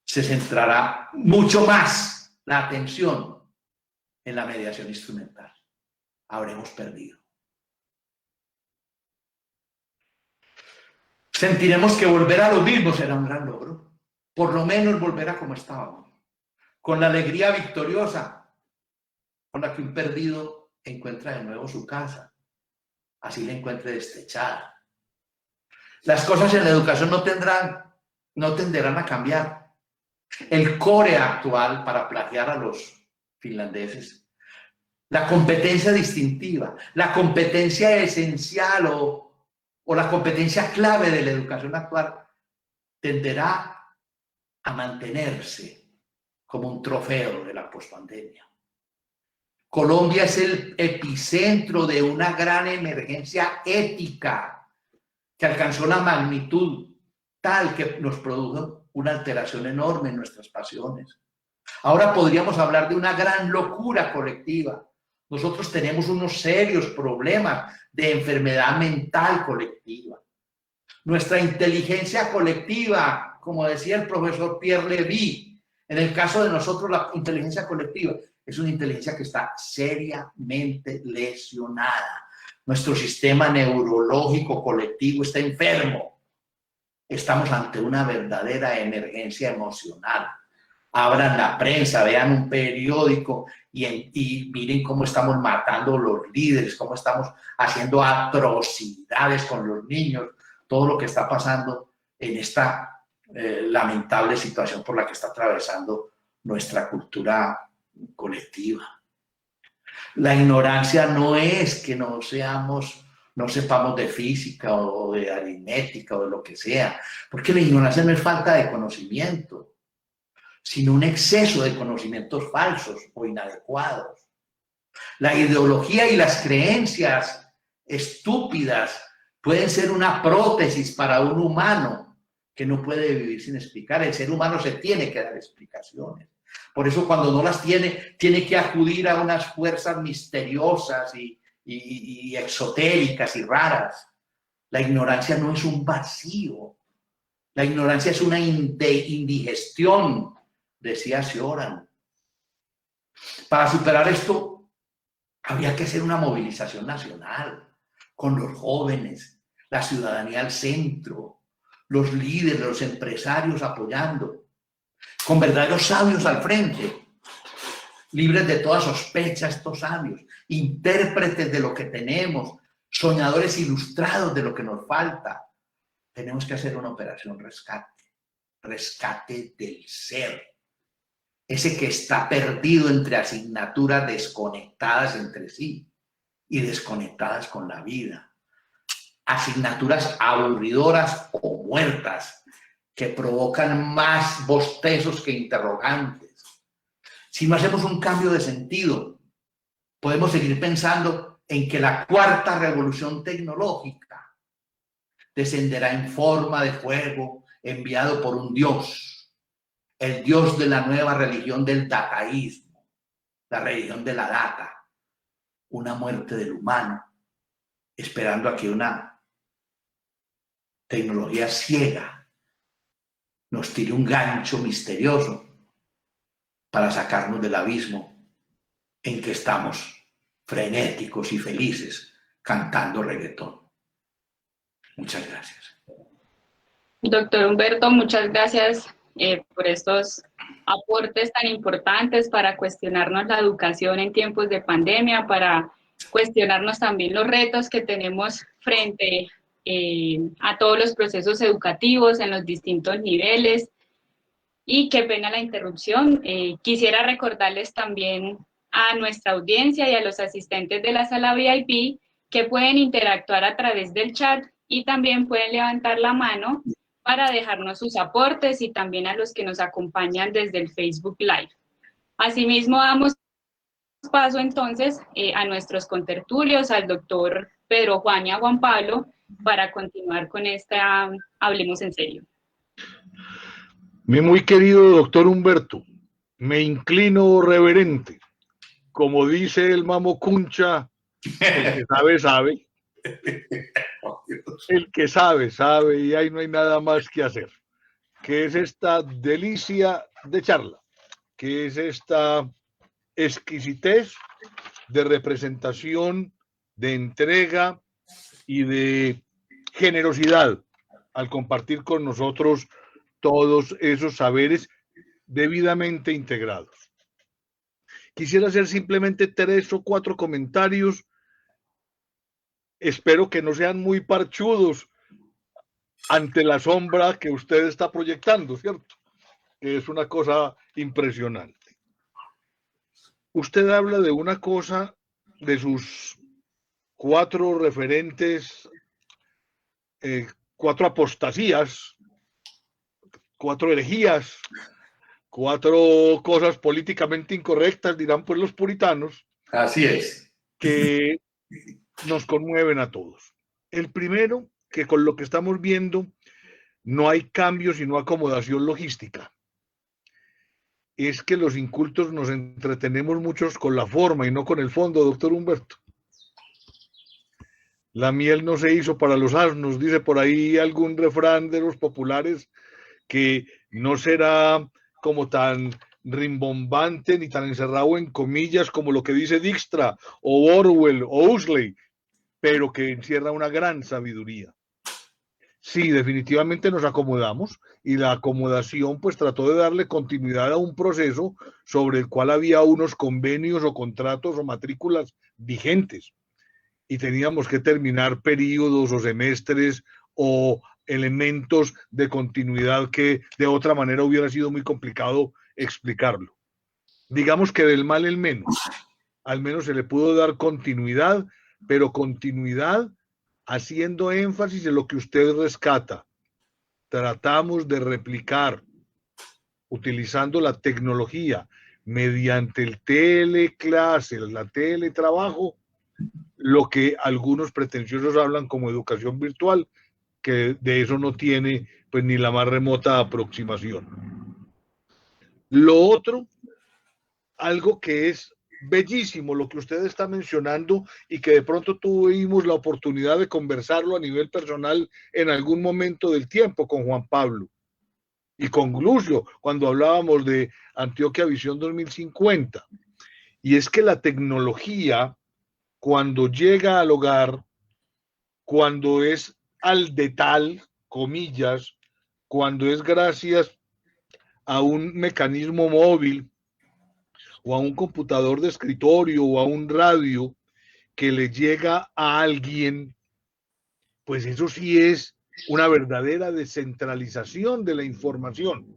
se centrará mucho más la atención en la mediación instrumental. Habremos perdido. Sentiremos que volver a lo mismo será un gran logro. Por lo menos volver a como estábamos. Con la alegría victoriosa con la que un perdido encuentra de nuevo su casa. Así la encuentre destechada. Las cosas en la educación no tenderán a cambiar. El core actual, para plagiar a los finlandeses, la competencia distintiva, la competencia esencial o la competencia clave de la educación actual tenderá a mantenerse como un trofeo de la pospandemia. Colombia es el epicentro de una gran emergencia ética que alcanzó la magnitud tal que nos produjo una alteración enorme en nuestras pasiones. Ahora podríamos hablar de una gran locura colectiva. Nosotros tenemos unos serios problemas de enfermedad mental colectiva. Nuestra inteligencia colectiva, como decía el profesor Pierre Levy, en el caso de nosotros la inteligencia colectiva es una inteligencia que está seriamente lesionada. Nuestro sistema neurológico colectivo está enfermo. Estamos ante una verdadera emergencia emocional. Abran la prensa, vean un periódico y miren cómo estamos matando los líderes, cómo estamos haciendo atrocidades con los niños, todo lo que está pasando en esta lamentable situación por la que está atravesando nuestra cultura colectiva. La ignorancia no es que no sepamos de física o de aritmética o de lo que sea, porque la ignorancia no es falta de conocimiento, sino un exceso de conocimientos falsos o inadecuados. La ideología y las creencias estúpidas pueden ser una prótesis para un humano que no puede vivir sin explicar. El ser humano se tiene que dar explicaciones. Por eso cuando no las tiene, tiene que acudir a unas fuerzas misteriosas y exotéricas y raras. La ignorancia no es un vacío. La ignorancia es una indigestión, decía Cioran. Para superar esto, habría que hacer una movilización nacional con los jóvenes, la ciudadanía al centro, los líderes, los empresarios apoyando, con verdaderos sabios al frente, libres de toda sospecha estos sabios, intérpretes de lo que tenemos, soñadores ilustrados de lo que nos falta. Tenemos que hacer una operación rescate del ser, ese que está perdido entre asignaturas desconectadas entre sí y desconectadas con la vida, asignaturas aburridoras o muertas que provocan más bostezos que interrogantes. Si no hacemos un cambio de sentido, podemos seguir pensando en que la cuarta revolución tecnológica descenderá en forma de fuego enviado por un Dios, el Dios de la nueva religión del dataísmo, la religión de la data, una muerte del humano, esperando a que una tecnología ciega nos tire un gancho misterioso para sacarnos del abismo en que estamos frenéticos y felices cantando reggaetón. Muchas gracias. Doctor Humberto, muchas gracias por estos aportes tan importantes para cuestionarnos la educación en tiempos de pandemia, para cuestionarnos también los retos que tenemos frente a todos los procesos educativos en los distintos niveles. Y qué pena la interrupción. Quisiera recordarles también a nuestra audiencia y a los asistentes de la sala VIP que pueden interactuar a través del chat y también pueden levantar la mano para dejarnos sus aportes, y también a los que nos acompañan desde el Facebook Live. Asimismo, damos paso entonces a nuestros contertulios, al doctor Pedro Juan y a Juan Pablo, para continuar con esta Hablemos en Serio. Mi muy querido doctor Humberto, me inclino reverente. Como dice el Mamo Cuncha, el que sabe, sabe. El que sabe, sabe, y ahí no hay nada más que hacer. ¿Qué es esta delicia de charla? ¿Qué es esta exquisitez de representación, de entrega y de generosidad al compartir con nosotros todos esos saberes debidamente integrados? Quisiera hacer simplemente 3 o 4 comentarios. Espero que no sean muy parchudos ante la sombra que usted está proyectando, ¿cierto? Que es una cosa impresionante. Usted habla de una cosa, de sus 4 referentes, 4 apostasías, 4 herejías, 4 cosas políticamente incorrectas, dirán pues los puritanos. Así es. Que nos conmueven a todos. El primero, que con lo que estamos viendo no hay cambio sino acomodación logística. es que los incultos nos entretenemos muchos con la forma y no con el fondo, doctor Humberto. La miel no se hizo para los asnos, dice por ahí algún refrán de los populares, que no será como tan rimbombante ni tan encerrado en comillas como lo que dice Dijkstra o Orwell o Huxley, pero que encierra una gran sabiduría. Sí, definitivamente nos acomodamos, y la acomodación pues trató de darle continuidad a un proceso sobre el cual había unos convenios o contratos o matrículas vigentes, y teníamos que terminar periodos o semestres o elementos de continuidad que de otra manera hubiera sido muy complicado explicarlo. Digamos que del mal el menos, al menos se le pudo dar continuidad, pero continuidad haciendo énfasis en lo que usted rescata. Tratamos de replicar, utilizando la tecnología, mediante el teleclase, la teletrabajo, lo que algunos pretenciosos hablan como educación virtual, que de eso no tiene pues ni la más remota aproximación. Lo otro, algo que es bellísimo, lo que usted está mencionando, y que de pronto tuvimos la oportunidad de conversarlo a nivel personal en algún momento del tiempo con Juan Pablo y con Lucio, cuando hablábamos de Antioquia Visión 2050, y es que la tecnología, cuando llega al hogar, cuando es al de tal, comillas, cuando es gracias a un mecanismo móvil o a un computador de escritorio o a un radio que le llega a alguien, pues eso sí es una verdadera descentralización de la información,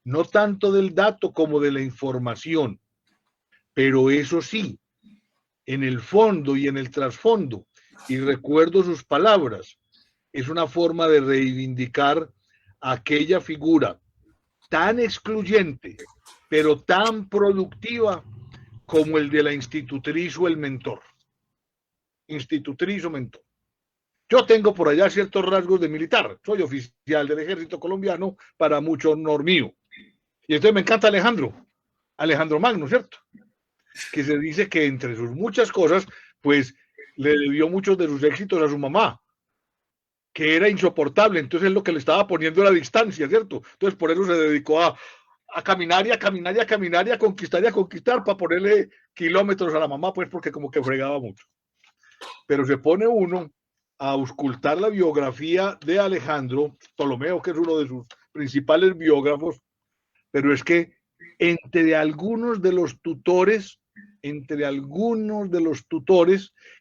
no tanto del dato como de la información, pero eso sí, en el fondo y en el trasfondo, y recuerdo sus palabras, es una forma de reivindicar aquella figura tan excluyente, pero tan productiva como el de la institutriz o el mentor. Institutriz o mentor. Yo tengo por allá ciertos rasgos de militar. Soy oficial del ejército colombiano, para mucho honor mío. Y entonces me encanta Alejandro Magno, ¿cierto? Que se dice que entre sus muchas cosas, pues le debió muchos de sus éxitos a su mamá, que era insoportable. Entonces él lo que le estaba poniendo era distancia, ¿cierto? Entonces por eso se dedicó a caminar y a caminar y a caminar y a conquistar para ponerle kilómetros a la mamá, pues porque como que fregaba mucho. Pero se pone uno a auscultar la biografía de Alejandro Ptolomeo, que es uno de sus principales biógrafos, pero es que entre algunos de los tutores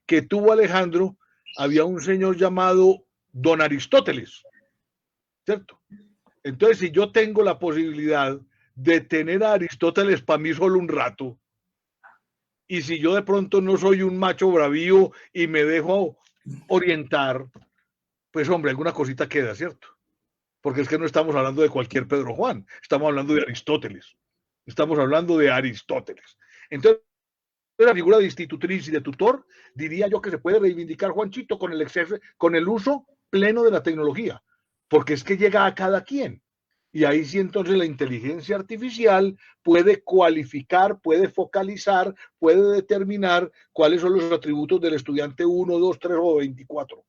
que tuvo Alejandro, había un señor llamado Don Aristóteles, ¿cierto? Entonces, si yo tengo la posibilidad de tener a Aristóteles para mí solo un rato, y si yo de pronto no soy un macho bravío y me dejo orientar, pues hombre, alguna cosita queda, ¿cierto? Porque es que no estamos hablando de cualquier Pedro Juan, estamos hablando de Aristóteles. Entonces, la figura de institutriz y de tutor, diría yo que se puede reivindicar, Juanchito, con el uso pleno de la tecnología, porque es que llega a cada quien. Y ahí sí entonces la inteligencia artificial puede cualificar, puede focalizar, puede determinar cuáles son los atributos del estudiante 1, 2, 3 o 24,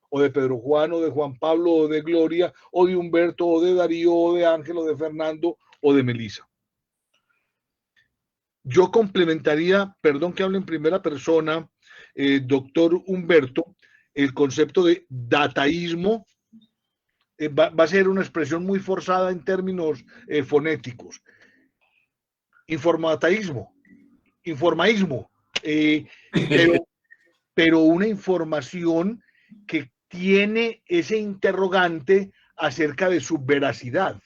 o de Pedro Juan, o de Juan Pablo, o de Gloria, o de Humberto, o de Darío, o de Ángel, o de Fernando, o de Melissa. Yo complementaría, perdón que hable en primera persona, doctor Humberto, el concepto de dataísmo. Va a ser una expresión muy forzada en términos fonéticos. Informaísmo, pero una información que tiene ese interrogante acerca de su veracidad,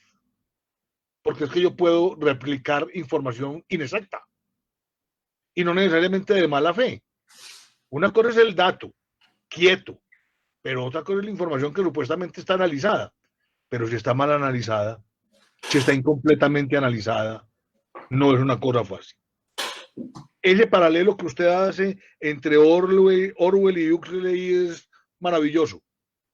porque es que yo puedo replicar información inexacta y no necesariamente de mala fe. Una cosa es el dato, quieto, pero otra cosa es la información que supuestamente está analizada. Pero si está mal analizada, si está incompletamente analizada, no es una cosa fácil. Ese paralelo que usted hace entre Orwell y Huxley es maravilloso,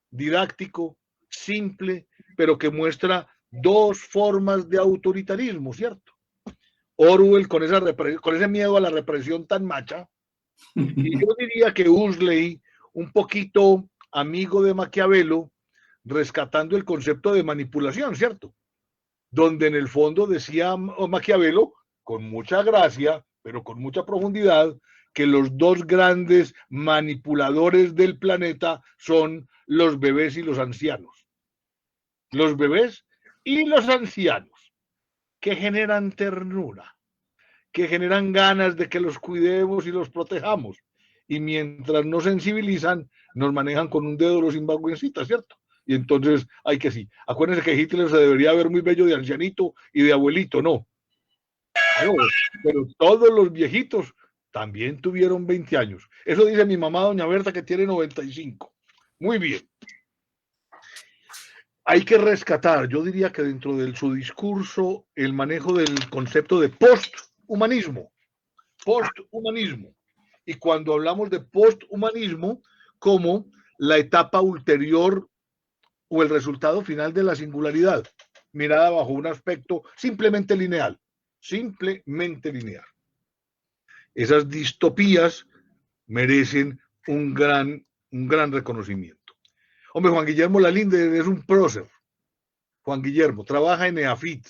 didáctico, simple, pero que muestra dos formas de autoritarismo, ¿cierto? Orwell con ese miedo a la represión tan macha. Y yo diría que Huxley, un poquito amigo de Maquiavelo, rescatando el concepto de manipulación, ¿cierto? Donde en el fondo decía Maquiavelo, con mucha gracia, pero con mucha profundidad, que los dos grandes manipuladores del planeta son los bebés y los ancianos. Los bebés y los ancianos, que generan ternura, que generan ganas de que los cuidemos y los protejamos. Y mientras nos sensibilizan, nos manejan con un dedo los sinvergüencitas, ¿cierto? Y entonces hay que sí. Acuérdense que Hitler se debería ver muy bello de ancianito y de abuelito, no. Pero todos los viejitos también tuvieron 20 años. Eso dice mi mamá, doña Berta, que tiene 95. Muy bien. Hay que rescatar, yo diría que dentro de su discurso, el manejo del concepto de posthumanismo. Posthumanismo. Y cuando hablamos de posthumanismo, como la etapa ulterior o el resultado final de la singularidad, mirada bajo un aspecto simplemente lineal. Simplemente lineal. Esas distopías merecen un gran reconocimiento. Hombre, Juan Guillermo Lalinde es un prócer. Juan Guillermo trabaja en EAFIT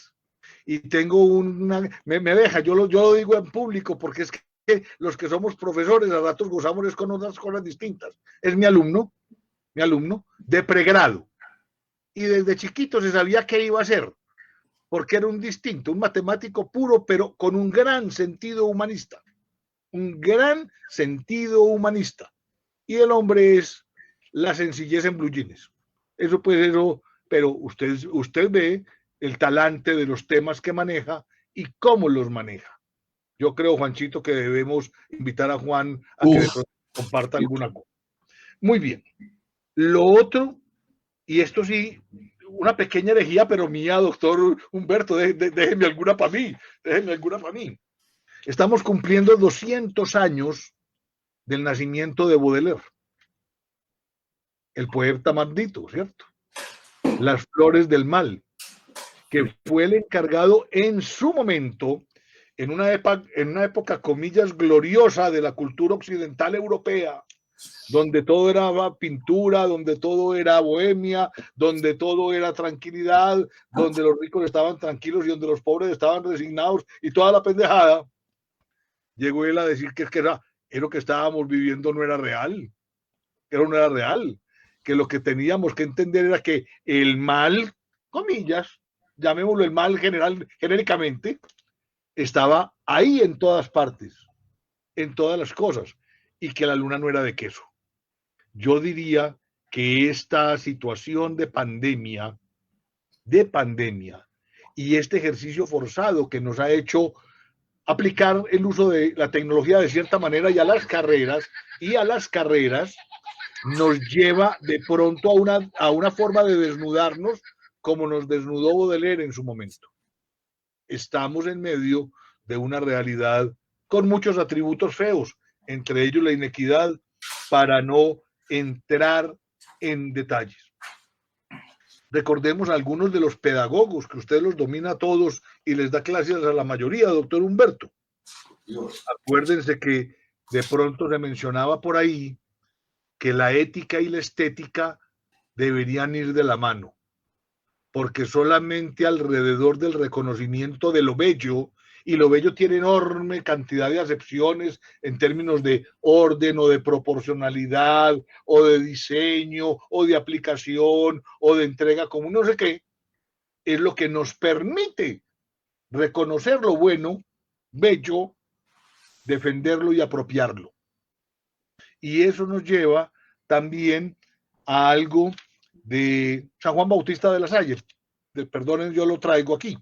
y tengo me deja, yo lo digo en público porque es que los que somos profesores a ratos gozamos con otras cosas distintas. Es mi alumno de pregrado y desde chiquito se sabía qué iba a hacer porque era un distinto, un matemático puro, pero con un gran sentido humanista. Un gran sentido humanista. Y el hombre es la sencillez en blue jeans. Eso pues, eso, pero usted ve el talante de los temas que maneja y cómo los maneja. Yo creo, Juanchito, que debemos invitar a Juan a que comparta alguna cosa. Muy bien. Lo otro, y esto sí, una pequeña herejía, pero mía, doctor Humberto, déjeme alguna para mí, Estamos cumpliendo 200 años del nacimiento de Baudelaire, el poeta maldito, ¿cierto? Las flores del mal, que fue el encargado en su momento, en una época, comillas, gloriosa de la cultura occidental europea, donde todo era pintura, donde todo era bohemia, donde todo era tranquilidad, donde los ricos estaban tranquilos y donde los pobres estaban resignados y toda la pendejada. Llegó él a decir que era lo que estábamos viviendo no era real, que lo que teníamos que entender era que el mal, comillas, llamémoslo el mal genéricamente, estaba ahí en todas partes, en todas las cosas, y que la luna no era de queso. Yo diría que esta situación de pandemia, y este ejercicio forzado que nos ha hecho aplicar el uso de la tecnología de cierta manera y a las carreras nos lleva de pronto a una forma de desnudarnos como nos desnudó Baudelaire en su momento. Estamos en medio de una realidad con muchos atributos feos, entre ellos la inequidad, para no entrar en detalles. Recordemos algunos de los pedagogos, que usted los domina a todos y les da clases a la mayoría, doctor Humberto. Acuérdense que de pronto se mencionaba por ahí que la ética y la estética deberían ir de la mano, porque solamente alrededor del reconocimiento de lo bello, y lo bello tiene enorme cantidad de acepciones en términos de orden o de proporcionalidad o de diseño o de aplicación o de entrega común, no sé qué, es lo que nos permite reconocer lo bueno, bello, defenderlo y apropiarlo. Y eso nos lleva también a algo de San Juan Bautista de la Salle. Perdonen, yo lo traigo aquí.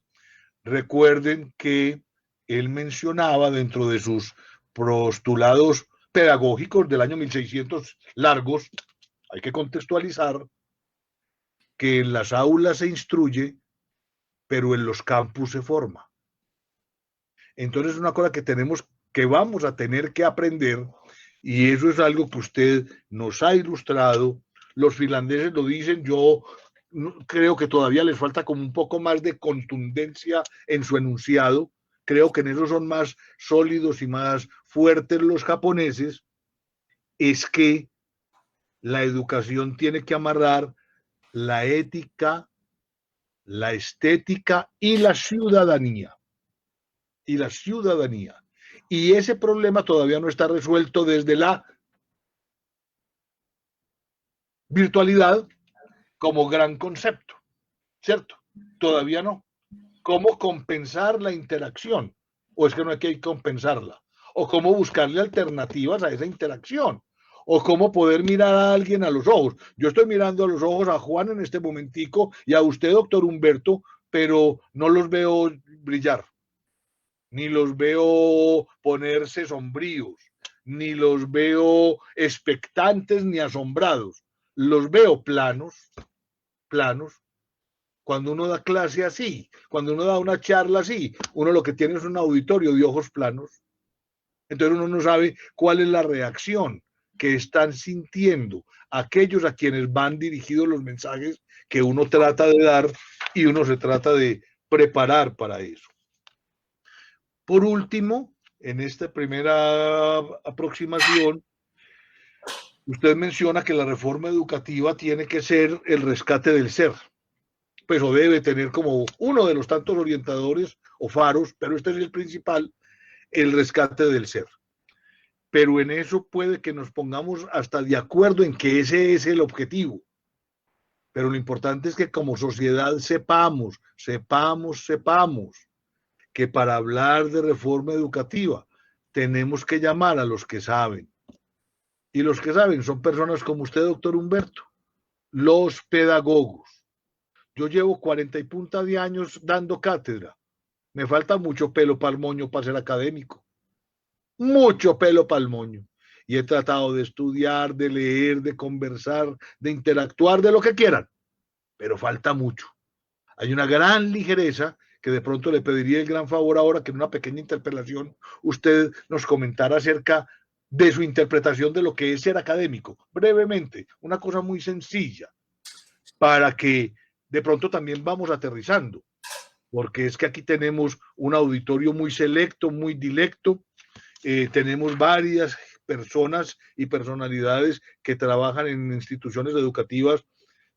Recuerden que él mencionaba dentro de sus postulados pedagógicos del año 1600 largos, hay que contextualizar, que en las aulas se instruye, pero en los campus se forma. Entonces es una cosa que vamos a tener que aprender, y eso es algo que usted nos ha ilustrado. Los finlandeses lo dicen, yo creo que todavía les falta como un poco más de contundencia en su enunciado, creo que en eso son más sólidos y más fuertes los japoneses, es que la educación tiene que amarrar la ética, la estética y la ciudadanía. Y la ciudadanía. Y ese problema todavía no está resuelto desde la virtualidad como gran concepto, ¿cierto? Todavía no. ¿Cómo compensar la interacción? ¿O es que no hay que compensarla? ¿O cómo buscarle alternativas a esa interacción? ¿O cómo poder mirar a alguien a los ojos? Yo estoy mirando a los ojos a Juan en este momentico y a usted, doctor Humberto, pero no los veo brillar, ni los veo ponerse sombríos, ni los veo expectantes ni asombrados. Los veo planos, planos. Cuando uno da clase así, cuando uno da una charla así, uno lo que tiene es un auditorio de ojos planos. Entonces uno no sabe cuál es la reacción que están sintiendo aquellos a quienes van dirigidos los mensajes que uno trata de dar y uno se trata de preparar para eso. Por último, en esta primera aproximación, usted menciona que la reforma educativa tiene que ser el rescate del ser, pues o debe tener como uno de los tantos orientadores o faros, pero este es el principal, el rescate del ser. Pero en eso puede que nos pongamos hasta de acuerdo en que ese es el objetivo. Pero lo importante es que como sociedad sepamos que para hablar de reforma educativa tenemos que llamar a los que saben. Y los que saben son personas como usted, doctor Humberto, los pedagogos. Yo llevo 40 y punta de años dando cátedra. Me falta mucho pelo para el moño para ser académico. Mucho pelo para el moño. Y he tratado de estudiar, de leer, de conversar, de interactuar, de lo que quieran. Pero falta mucho. Hay una gran ligereza que de pronto le pediría el gran favor ahora que en una pequeña interpelación usted nos comentara acerca de su interpretación de lo que es ser académico. Brevemente, una cosa muy sencilla, para que de pronto también vamos aterrizando, porque es que aquí tenemos un auditorio muy selecto, muy dilecto, tenemos varias personas y personalidades que trabajan en instituciones educativas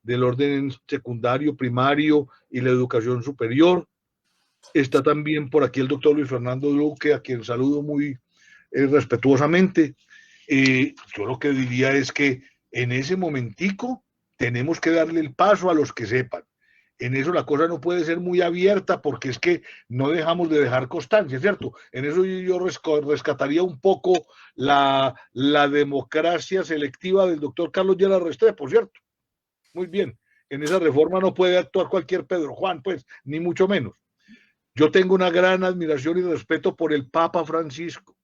del orden secundario, primario y la educación superior. Está también por aquí el doctor Luis Fernando Duque, a quien saludo muy respetuosamente. Yo lo que diría es que en ese momentico tenemos que darle el paso a los que sepan. En eso la cosa no puede ser muy abierta porque es que no dejamos de dejar constancia, ¿cierto? En eso yo rescataría un poco la democracia selectiva del doctor Carlos Lleras Restrepo, ¿cierto? Muy bien, en esa reforma no puede actuar cualquier Pedro Juan, pues, ni mucho menos. Yo tengo una gran admiración y respeto por el Papa Francisco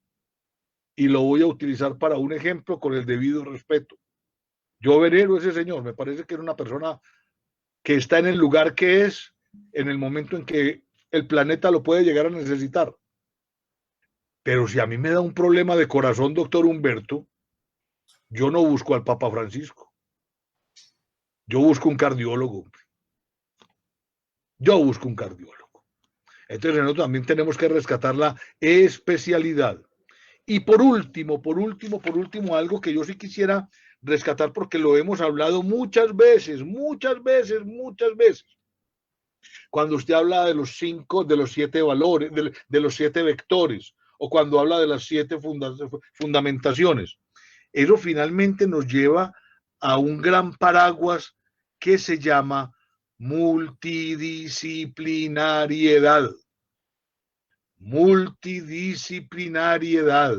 y lo voy a utilizar para un ejemplo con el debido respeto. Yo venero a ese señor, me parece que era una persona que está en el lugar que es, en el momento en que el planeta lo puede llegar a necesitar. Pero si a mí me da un problema de corazón, doctor Humberto, yo no busco al Papa Francisco. Yo busco un cardiólogo. Yo busco un cardiólogo. Entonces nosotros también tenemos que rescatar la especialidad. Y por último, algo que yo sí quisiera rescatar porque lo hemos hablado muchas veces. Cuando usted habla de los 7 valores, de los 7 vectores, o cuando habla de las 7 fundamentaciones, eso finalmente nos lleva a un gran paraguas que se llama multidisciplinariedad. Multidisciplinariedad.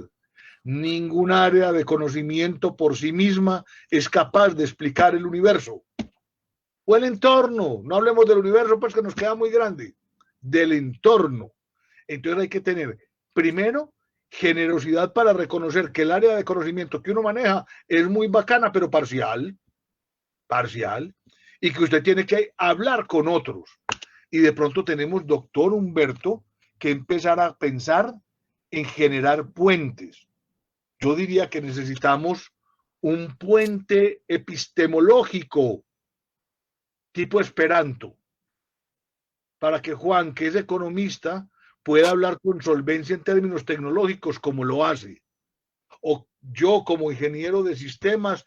Ningún área de conocimiento por sí misma es capaz de explicar el universo. O el entorno. No hablemos del universo, pues que nos queda muy grande. Del entorno. Entonces hay que tener, primero, generosidad para reconocer que el área de conocimiento que uno maneja es muy bacana, pero parcial, y que usted tiene que hablar con otros. Y de pronto tenemos, doctor Humberto, que empezar a pensar en generar puentes. Yo diría que necesitamos un puente epistemológico tipo Esperanto, para que Juan, que es economista, pueda hablar con solvencia en términos tecnológicos como lo hace. O yo como ingeniero de sistemas,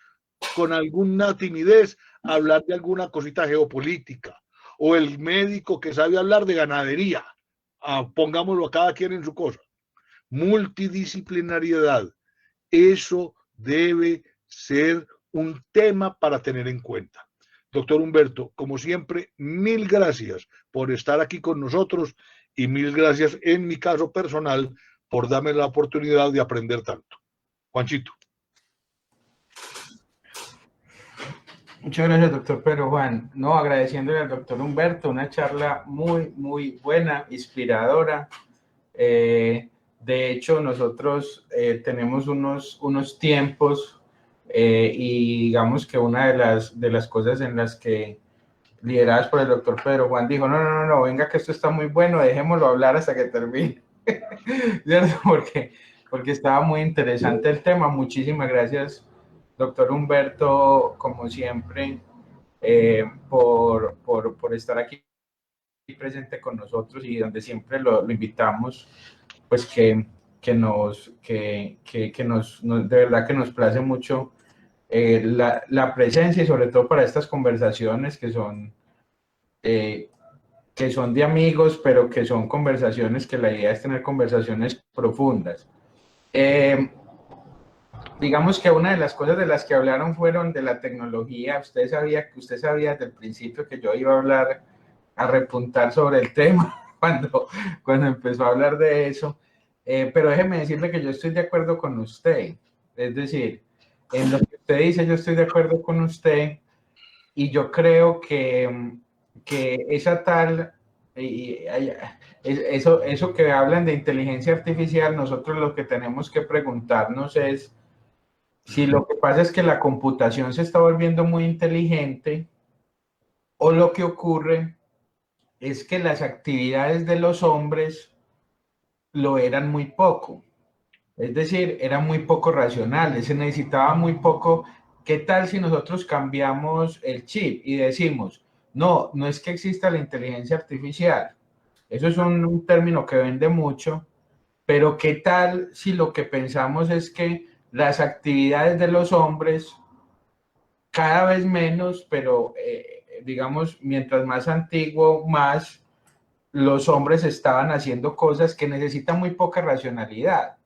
con alguna timidez, hablar de alguna cosita geopolítica. O el médico que sabe hablar de ganadería. Pongámoslo a cada quien en su cosa. Multidisciplinariedad. Eso debe ser un tema para tener en cuenta. Doctor Humberto, como siempre, mil gracias por estar aquí con nosotros y mil gracias en mi caso personal por darme la oportunidad de aprender tanto. Juanchito. Muchas gracias, doctor Pedro Juan. No, agradeciéndole al doctor Humberto, una charla muy, muy buena, inspiradora. De hecho, nosotros tenemos unos tiempos y digamos que una de las cosas en las que, lideradas por el doctor Pedro Juan, dijo, no, venga que esto está muy bueno, dejémoslo hablar hasta que termine. ¿Cierto? Porque estaba muy interesante el tema. Muchísimas gracias, doctor Humberto, como siempre, por estar aquí presente con nosotros y donde siempre lo invitamos, pues que de verdad que nos place mucho la presencia y sobre todo para estas conversaciones que son de amigos, pero que son conversaciones que la idea es tener conversaciones profundas. Digamos que una de las cosas de las que hablaron fueron de la tecnología. Usted sabía desde el principio que yo iba a hablar, a repuntar sobre el tema cuando empezó a hablar de eso. Pero déjeme decirle que yo estoy de acuerdo con usted. Es decir, en lo que usted dice, yo estoy de acuerdo con usted y yo creo que esa tal, eso que hablan de inteligencia artificial, nosotros lo que tenemos que preguntarnos es si lo que pasa es que la computación se está volviendo muy inteligente o lo que ocurre es que las actividades de los hombres lo eran muy poco. Es decir, eran muy poco racionales, se necesitaba muy poco. ¿Qué tal si nosotros cambiamos el chip y decimos, no es que exista la inteligencia artificial? Eso es un término que vende mucho, pero ¿qué tal si lo que pensamos es que las actividades de los hombres cada vez menos, pero digamos, mientras más antiguo, más los hombres estaban haciendo cosas que necesitan muy poca racionalidad?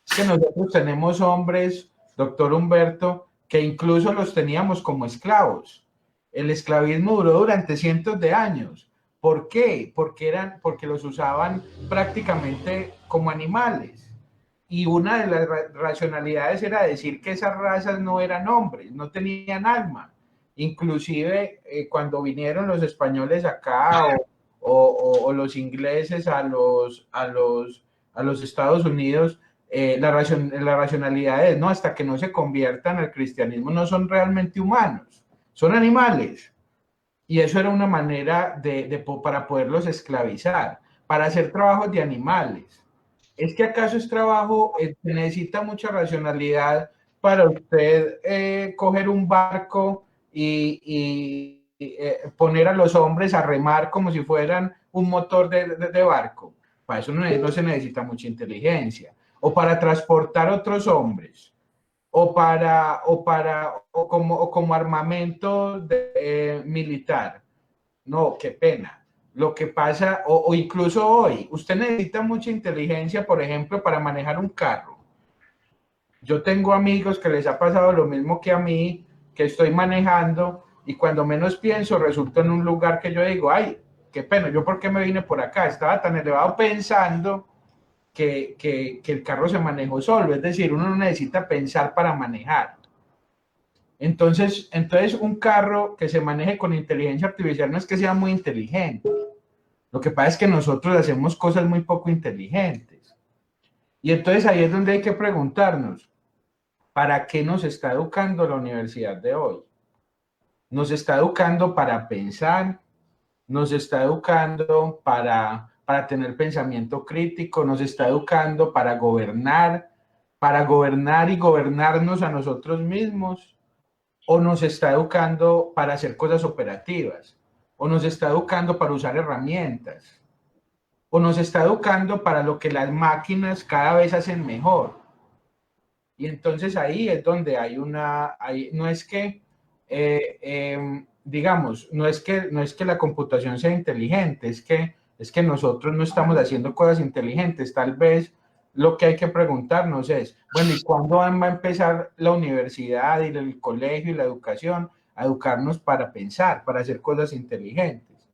Es que nosotros tenemos hombres, doctor Humberto, que incluso los teníamos como esclavos. El esclavismo duró durante cientos de años. ¿Por qué? Porque los usaban prácticamente como animales. Y una de las racionalidades era decir que esas razas no eran hombres, no tenían alma. Inclusive cuando vinieron los españoles acá o los ingleses a los Estados Unidos, la racionalidad es, no, hasta que no se conviertan al cristianismo no son realmente humanos, son animales. Y eso era una manera para poderlos esclavizar, para hacer trabajos de animales. ¿Es que acaso es trabajo que necesita mucha racionalidad para usted coger un barco y poner a los hombres a remar como si fueran un motor de barco? Para eso no se necesita mucha inteligencia. O para transportar otros hombres, o como armamento militar. No, qué pena. Lo que pasa, o incluso hoy, usted necesita mucha inteligencia, por ejemplo, para manejar un carro. Yo tengo amigos que les ha pasado lo mismo que a mí, que estoy manejando y cuando menos pienso resulto en un lugar que yo digo, ay, qué pena, ¿yo por qué me vine por acá? Estaba tan elevado pensando que el carro se manejó solo, es decir, uno no necesita pensar para manejar. Entonces un carro que se maneje con inteligencia artificial no es que sea muy inteligente. Lo que pasa es que nosotros hacemos cosas muy poco inteligentes. Y entonces ahí es donde hay que preguntarnos, ¿para qué nos está educando la universidad de hoy? Nos está educando para pensar, nos está educando para tener pensamiento crítico, nos está educando para gobernar y gobernarnos a nosotros mismos, o nos está educando para hacer cosas operativas, o nos está educando para usar herramientas. o nos está educando para lo que las máquinas cada vez hacen mejor. Y entonces ahí es donde hay no es que, digamos, no es que la computación sea inteligente, es que nosotros no estamos haciendo cosas inteligentes. Tal vez lo que hay que preguntarnos es, bueno, ¿y cuándo va a empezar la universidad y el colegio y la educación a educarnos para pensar, para hacer cosas inteligentes?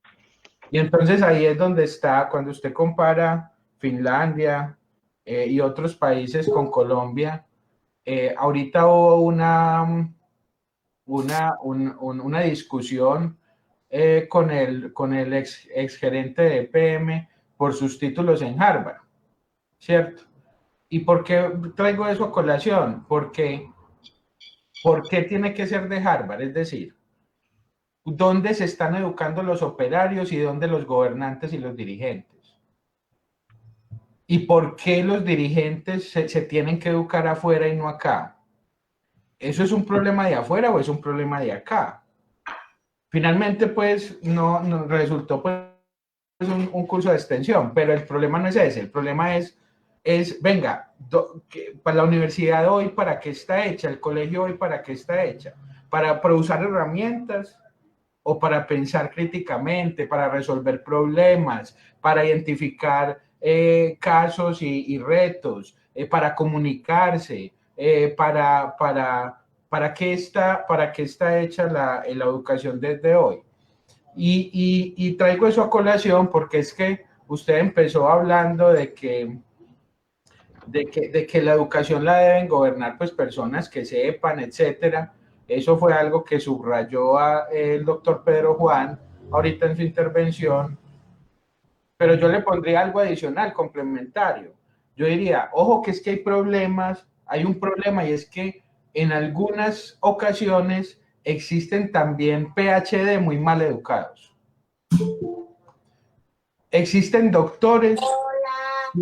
Y entonces ahí es donde está, cuando usted compara Finlandia y otros países con Colombia, ahorita hubo una discusión con el ex gerente de EPM por sus títulos en Harvard, ¿cierto? ¿Y por qué traigo eso a colación? Porque, ¿por qué tiene que ser de Harvard? Es decir, ¿dónde se están educando los operarios y dónde los gobernantes y los dirigentes? ¿Y por qué los dirigentes se tienen que educar afuera y no acá? ¿Eso es un problema de afuera o es un problema de acá? Finalmente, pues, no resultó pues, un curso de extensión, pero el problema no es ese, el problema es venga, para la universidad hoy, ¿para qué está hecha? El colegio hoy, ¿para qué está hecha? ¿Para usar herramientas o para pensar críticamente, para resolver problemas, para identificar casos y retos, para comunicarse, para qué está hecha la educación desde hoy? Y traigo eso a colación porque es que usted empezó hablando de que la educación la deben gobernar pues personas que sepan, etcétera. Eso fue algo que subrayó el doctor Pedro Juan ahorita en su intervención, pero yo le pondría algo adicional, complementario. Yo diría, ojo que es que hay un problema y es que en algunas ocasiones existen también PhD muy mal educados. Existen doctores que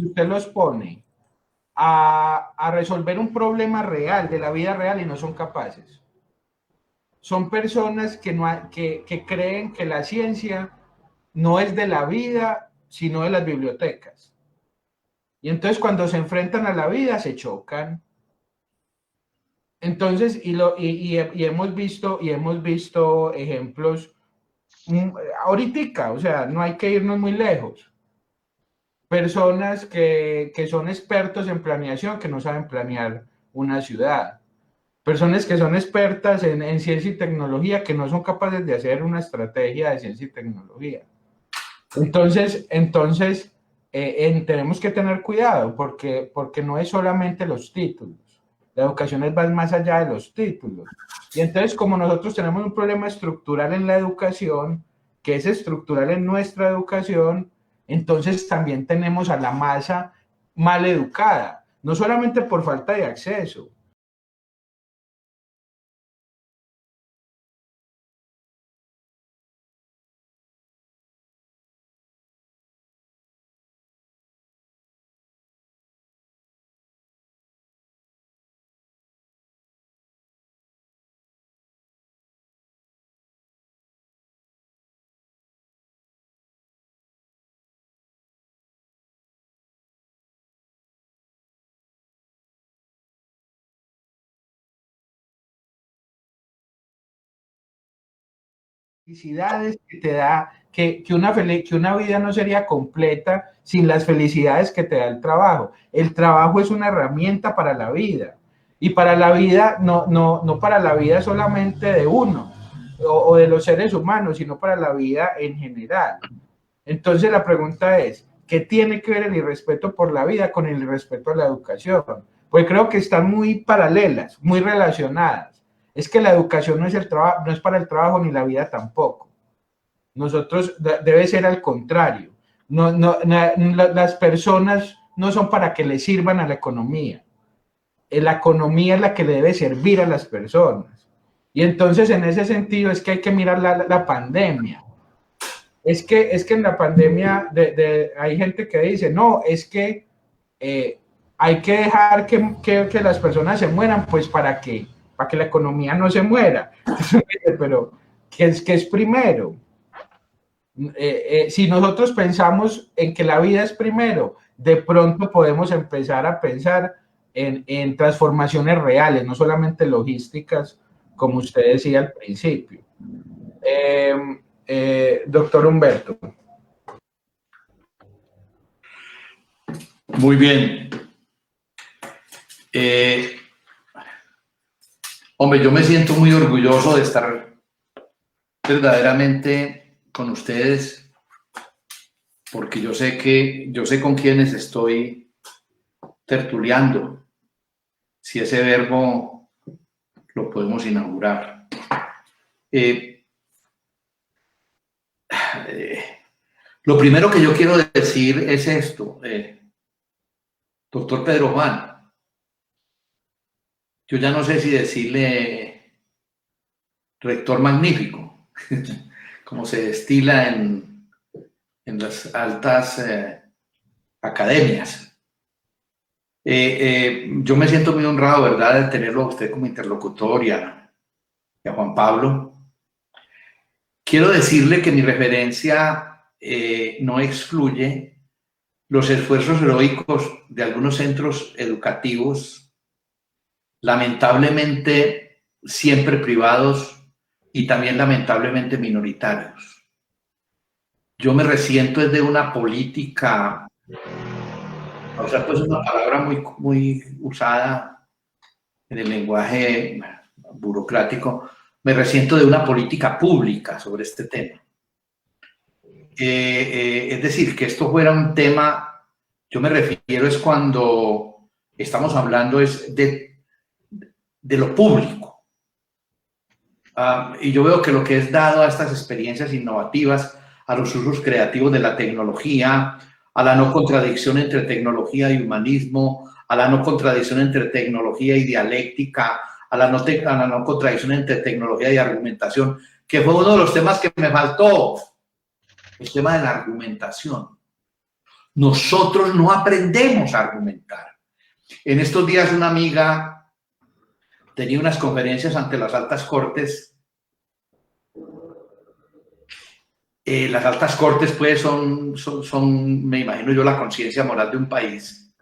usted los pone a resolver un problema real, de la vida real, y no son capaces. Son personas que creen que la ciencia no es de la vida, sino de las bibliotecas. Y entonces cuando se enfrentan a la vida, se chocan. Entonces, hemos visto ejemplos ahorita, o sea, no hay que irnos muy lejos. Personas que son expertos en planeación, que no saben planear una ciudad. Personas que son expertas en ciencia y tecnología, que no son capaces de hacer una estrategia de ciencia y tecnología. Entonces tenemos que tener cuidado porque no es solamente los títulos. La educación va más allá de los títulos. Y entonces, como nosotros tenemos un problema estructural en la educación, que es estructural en nuestra educación, entonces también tenemos a la masa mal educada, no solamente por falta de acceso. Felicidades que te da, que una vida no sería completa sin las felicidades que te da el trabajo. El trabajo es una herramienta para la vida y para la vida, no para la vida solamente de uno o de los seres humanos, sino para la vida en general. Entonces la pregunta es, ¿qué tiene que ver el irrespeto por la vida con el irrespeto a la educación? Pues creo que están muy paralelas, muy relacionadas. Es que la educación no es para el trabajo ni la vida tampoco. Debe ser al contrario. Las personas no son para que le sirvan a la economía. La economía es la que le debe servir a las personas. Y entonces en ese sentido es que hay que mirar la pandemia. Es que en la pandemia hay gente que dice, no, es que hay que dejar que las personas se mueran, pues ¿para qué? Para que la economía no se muera. Pero, ¿qué es primero? Si nosotros pensamos en que la vida es primero, de pronto podemos empezar a pensar en transformaciones reales, no solamente logísticas, como usted decía al principio. Doctor Humberto. Muy bien. Hombre, yo me siento muy orgulloso de estar verdaderamente con ustedes, porque yo sé con quiénes estoy tertuliando, si ese verbo lo podemos inaugurar. Lo primero que yo quiero decir es esto, doctor Pedro Juan. Yo ya no sé si decirle rector magnífico, como se destila en las altas academias. Yo me siento muy honrado, ¿verdad?, de tenerlo a usted como interlocutor y a Juan Pablo. Quiero decirle que mi referencia no excluye los esfuerzos heroicos de algunos centros educativos, lamentablemente siempre privados y también lamentablemente minoritarios. Yo me resiento de una política, o sea, pues una palabra muy usada en el lenguaje burocrático, me resiento de una política pública sobre este tema. Es decir, que esto fuera un tema, yo me refiero es cuando estamos hablando es de lo público. Y yo veo que lo que es dado a estas experiencias innovativas, a los usos creativos de la tecnología, a la no contradicción entre tecnología y humanismo, a la no contradicción entre tecnología y dialéctica, a la no contradicción entre tecnología y argumentación, que fue uno de los temas que me faltó, el tema de la argumentación. Nosotros no aprendemos a argumentar. En estos días una amiga tenía unas conferencias ante las altas cortes. Las altas cortes, pues, son, me imagino yo, la conciencia moral de un país.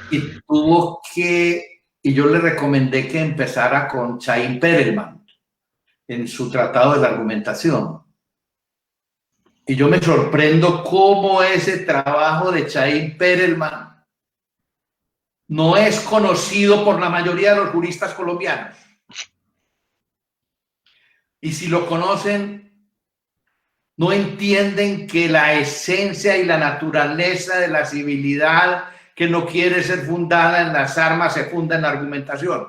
Y yo le recomendé que empezara con Chaim Perelman en su tratado de la argumentación. Y yo me sorprendo cómo ese trabajo de Chaim Perelman no es conocido por la mayoría de los juristas colombianos. Y si lo conocen, no entienden que la esencia y la naturaleza de la civilidad, que no quiere ser fundada en las armas, se funda en la argumentación.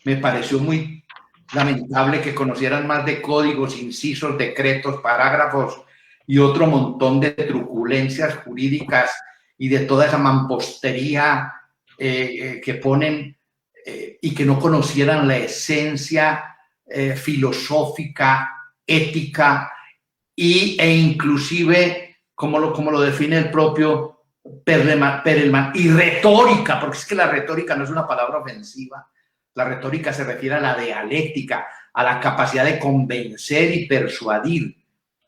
Me pareció muy lamentable que conocieran más de códigos, incisos, decretos, parágrafos y otro montón de truculencias jurídicas y de toda esa mampostería que ponen y que no conocieran la esencia filosófica, ética e inclusive, como lo define el propio Perelman, y retórica, porque es que la retórica no es una palabra ofensiva. La retórica se refiere a la dialéctica, a la capacidad de convencer y persuadir,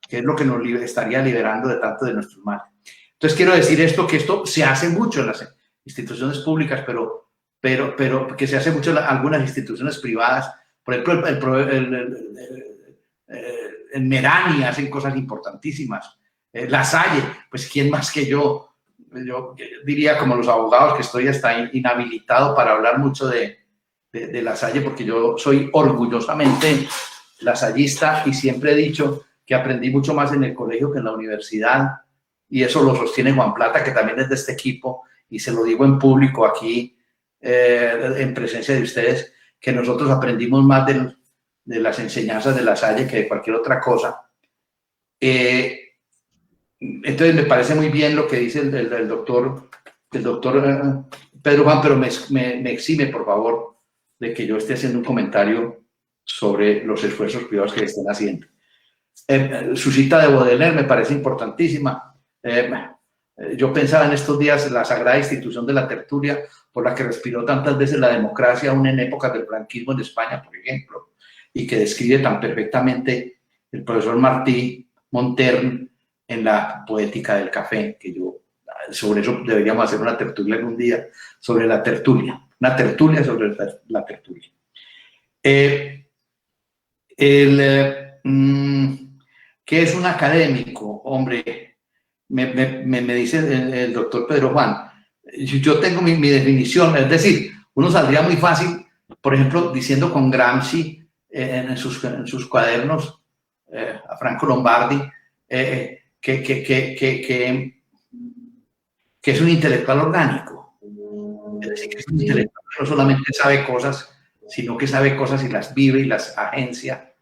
que es lo que nos estaría liberando de tanto de nuestros males. Entonces quiero decir esto, que esto se hace mucho en las instituciones públicas, pero que se hace mucho en algunas instituciones privadas. Por ejemplo, en Merani hacen cosas importantísimas. La Salle, pues quién más que yo diría, como los abogados, que estoy hasta inhabilitado para hablar mucho de La Salle, porque yo soy orgullosamente lasallista y siempre he dicho que aprendí mucho más en el colegio que en la universidad, y eso lo sostiene Juan Plata, que también es de este equipo, y se lo digo en público aquí, en presencia de ustedes, que nosotros aprendimos más de las enseñanzas de La Salle que de cualquier otra cosa. Entonces me parece muy bien lo que dice el doctor Pedro Juan, pero me exime, por favor, de que yo esté haciendo un comentario sobre los esfuerzos privados que están haciendo. Su cita de Baudelaire me parece importantísima. Yo pensaba en estos días en la sagrada institución de la tertulia, por la que respiró tantas veces la democracia, aún en épocas del franquismo en España, por ejemplo. y que describe tan perfectamente el profesor Martí Montern en la Poética del Café, que yo, sobre eso deberíamos hacer una tertulia algún día, sobre la tertulia, una tertulia sobre la tertulia. ¿Qué es un académico? Hombre, me dice el doctor Pedro Juan, yo tengo mi definición, es decir, uno saldría muy fácil, por ejemplo, diciendo con Gramsci en sus cuadernos, a Franco Lombardi, que es un intelectual orgánico. Es decir, que es un intelectual que no solamente sabe cosas, sino que sabe cosas y las vive y las agencia.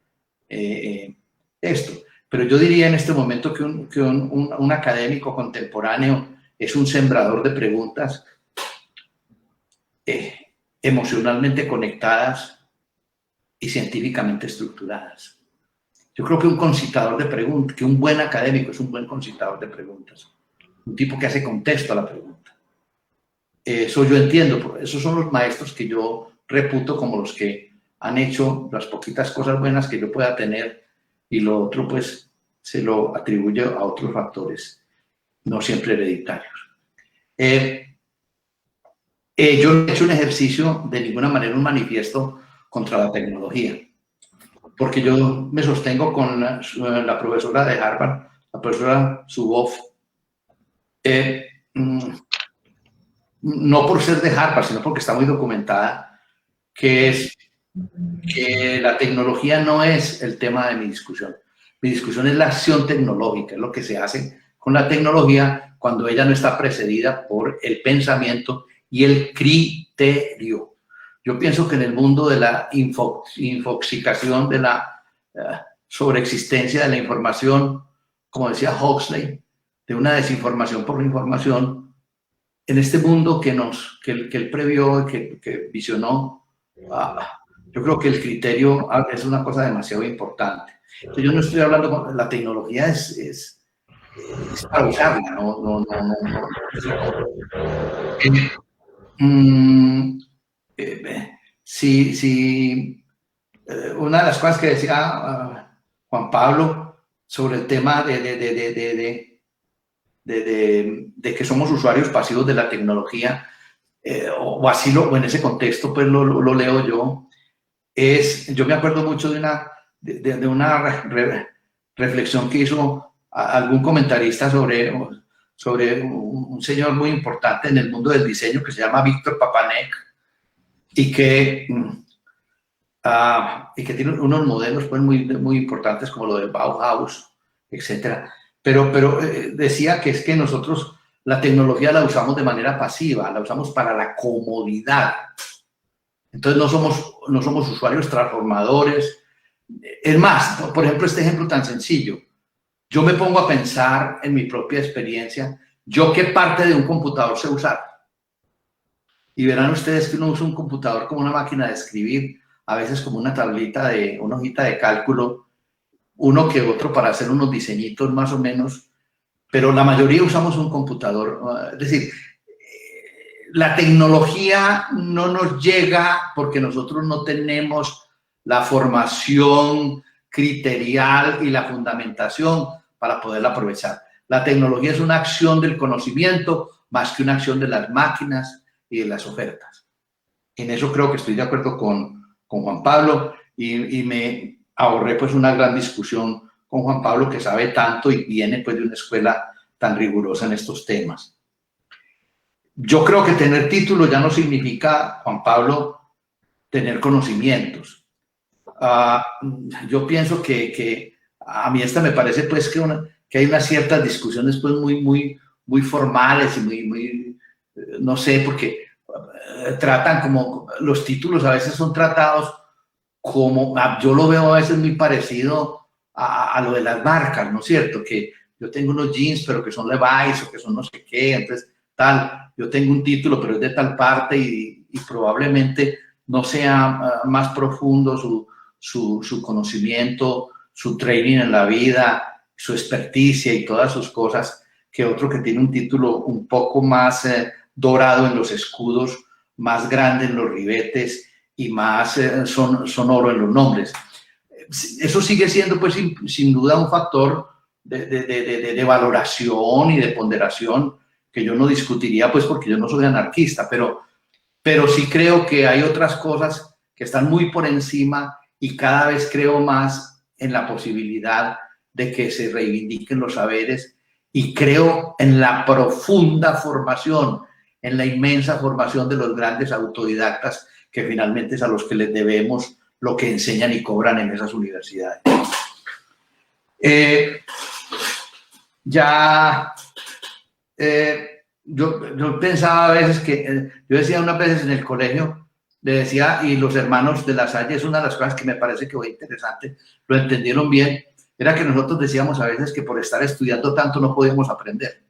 Esto. Pero yo diría en este momento que un académico contemporáneo es un sembrador de preguntas emocionalmente conectadas y científicamente estructuradas. Yo creo que un concitador de preguntas, que un buen académico es un buen concitador de preguntas, un tipo que hace contexto a la pregunta. Eso yo entiendo, esos son los maestros que yo reputo como los que han hecho las poquitas cosas buenas que yo pueda tener, y lo otro pues se lo atribuye a otros factores, no siempre hereditarios. Yo no he hecho un ejercicio, de ninguna manera un manifiesto contra la tecnología, porque yo me sostengo con la profesora de Harvard, la profesora Zuboff, no por ser de Harvard, sino porque está muy documentada, que la tecnología no es el tema de mi discusión. Mi discusión es la acción tecnológica, es lo que se hace con la tecnología cuando ella no está precedida por el pensamiento y el criterio. Yo pienso que en el mundo de la infoxicación, de la sobreexistencia de la información, como decía Huxley, de una desinformación por la información, en este mundo que él previó, que visionó, yo creo que el criterio es una cosa demasiado importante. Entonces, yo no estoy hablando, la tecnología es para usarla, no. Una de las cosas que decía Juan Pablo sobre el tema de que somos usuarios pasivos de la tecnología, o así o en ese contexto pues lo leo yo, yo me acuerdo mucho de una reflexión que hizo algún comentarista sobre un señor muy importante en el mundo del diseño que se llama Víctor Papanek, y que tiene unos modelos pues muy importantes como lo del Bauhaus, etcétera. Pero decía que es que nosotros la tecnología la usamos de manera pasiva, la usamos para la comodidad. Entonces no somos usuarios transformadores. Es más, por ejemplo, este ejemplo tan sencillo. Yo me pongo a pensar en mi propia experiencia, yo qué parte de un computador sé usar. Y verán ustedes que uno usa un computador como una máquina de escribir, a veces como una tablita una hojita de cálculo, uno que otro para hacer unos diseñitos más o menos, pero la mayoría usamos un computador. Es decir, la tecnología no nos llega porque nosotros no tenemos la formación criterial y la fundamentación para poderla aprovechar. La tecnología es una acción del conocimiento más que una acción de las máquinas y de las ofertas. En eso creo que estoy de acuerdo con Juan Pablo, y me ahorré pues una gran discusión con Juan Pablo, que sabe tanto y viene pues de una escuela tan rigurosa en estos temas. Yo creo que tener título ya no significa, Juan Pablo, tener conocimientos. Yo pienso que a mí me parece pues que hay unas ciertas discusiones pues muy formales y muy no sé, porque tratan como los títulos a veces son tratados como, yo lo veo a veces muy parecido a lo de las marcas, ¿no es cierto? Que yo tengo unos jeans pero que son Levi's o que son no sé qué, entonces tal, yo tengo un título pero es de tal parte y probablemente no sea más profundo su conocimiento, su training en la vida, su experticia y todas sus cosas, que otro que tiene un título un poco más dorado en los escudos, más grande en los ribetes y más sonoro en los nombres. eso sigue siendo, pues, sin duda un factor de valoración y de ponderación que yo no discutiría, pues, porque yo no soy anarquista, pero sí creo que hay otras cosas que están muy por encima y cada vez creo más en la posibilidad de que se reivindiquen los saberes y creo en la profunda formación, en la inmensa formación de los grandes autodidactas que finalmente es a los que les debemos lo que enseñan y cobran en esas universidades. Yo pensaba a veces que, yo decía unas veces en el colegio, le decía, y los hermanos de La Salle, es una de las cosas que me parece que fue interesante, lo entendieron bien, era que nosotros decíamos a veces que por estar estudiando tanto no podíamos aprender,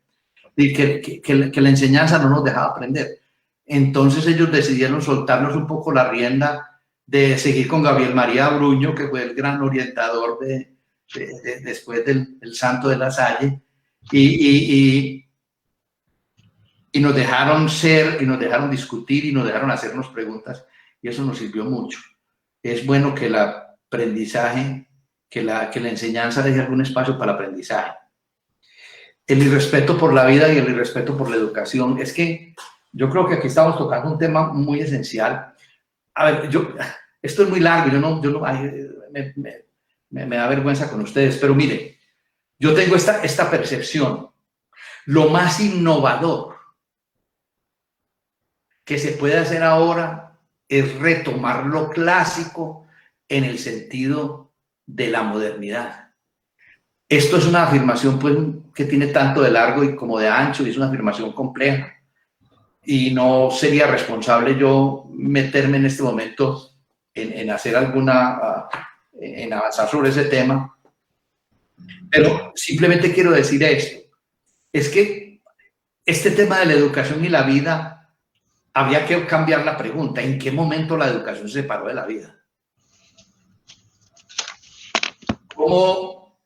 y que la enseñanza no nos dejaba aprender. Entonces ellos decidieron soltarnos un poco la rienda de seguir con Gabriel María Bruño, que fue el gran orientador después del santo de La Salle, y nos dejaron ser, y nos dejaron discutir, y nos dejaron hacernos preguntas, y eso nos sirvió mucho. Es bueno que el aprendizaje, que la enseñanza deje algún espacio para el aprendizaje. El irrespeto por la vida y el irrespeto por la educación. Es que yo creo que aquí estamos tocando un tema muy esencial. A ver, esto es muy largo, me da vergüenza con ustedes, pero mire, yo tengo esta percepción. Lo más innovador que se puede hacer ahora es retomar lo clásico en el sentido de la modernidad. Esto es una afirmación, pues, que tiene tanto de largo y como de ancho, y es una afirmación compleja. Y no sería responsable yo meterme en este momento en hacer en avanzar sobre ese tema. Pero simplemente quiero decir esto. Es que este tema de la educación y la vida, habría que cambiar la pregunta. ¿En qué momento la educación se separó de la vida? ¿Cómo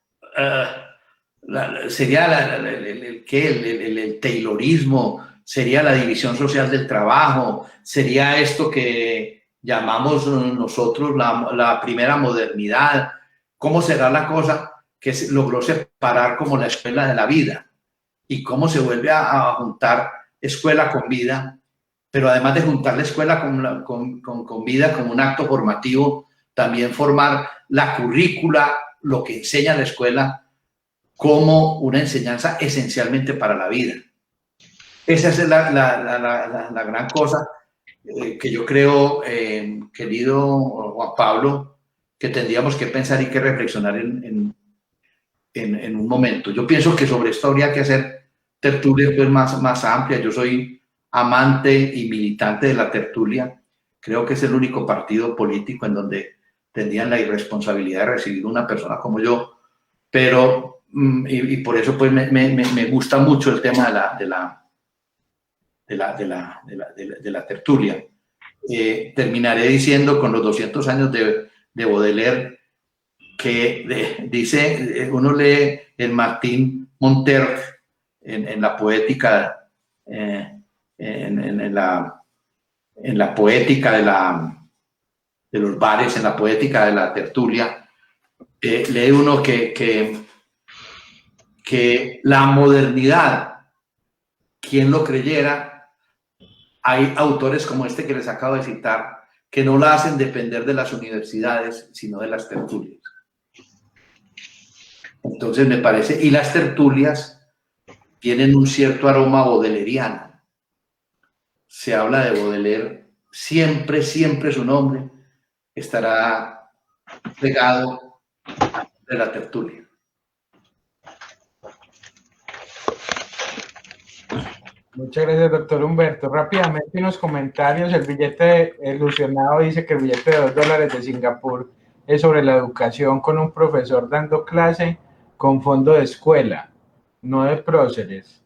sería el taylorismo? ¿Sería la división social del trabajo? ¿Sería esto que llamamos nosotros la primera modernidad? ¿Cómo será la cosa que se logró separar como la escuela de la vida? ¿Y cómo se vuelve a juntar escuela con vida? Pero además de juntar la escuela con vida como un acto formativo, también formar la currícula, lo que enseña la escuela, como una enseñanza esencialmente para la vida. Esa es la gran cosa que yo creo, querido Juan Pablo, que tendríamos que pensar y que reflexionar en un momento. Yo pienso que sobre esto habría que hacer tertulias, pues, más amplias. Yo soy amante y militante de la tertulia. Creo que es el único partido político en donde tendrían la irresponsabilidad de recibir una persona como yo, pero y por eso, pues, me gusta mucho el tema de la tertulia. Terminaré diciendo, con los 200 años de Baudelaire, que dice, uno lee en Martín Montert en la poética, en la poética de los bares, en la poética de la tertulia, lee uno que la modernidad, quien lo creyera, hay autores como este que les acabo de citar, que no la hacen depender de las universidades, sino de las tertulias. Entonces me parece, y las tertulias tienen un cierto aroma baudeleriano. Se habla de Baudelaire, siempre su nombre estará pegado de la tertulia. Muchas gracias, doctor Humberto. Rápidamente unos comentarios. El billete ilusionado dice que el billete de $2 de Singapur es sobre la educación, con un profesor dando clase con fondo de escuela, no de próceres.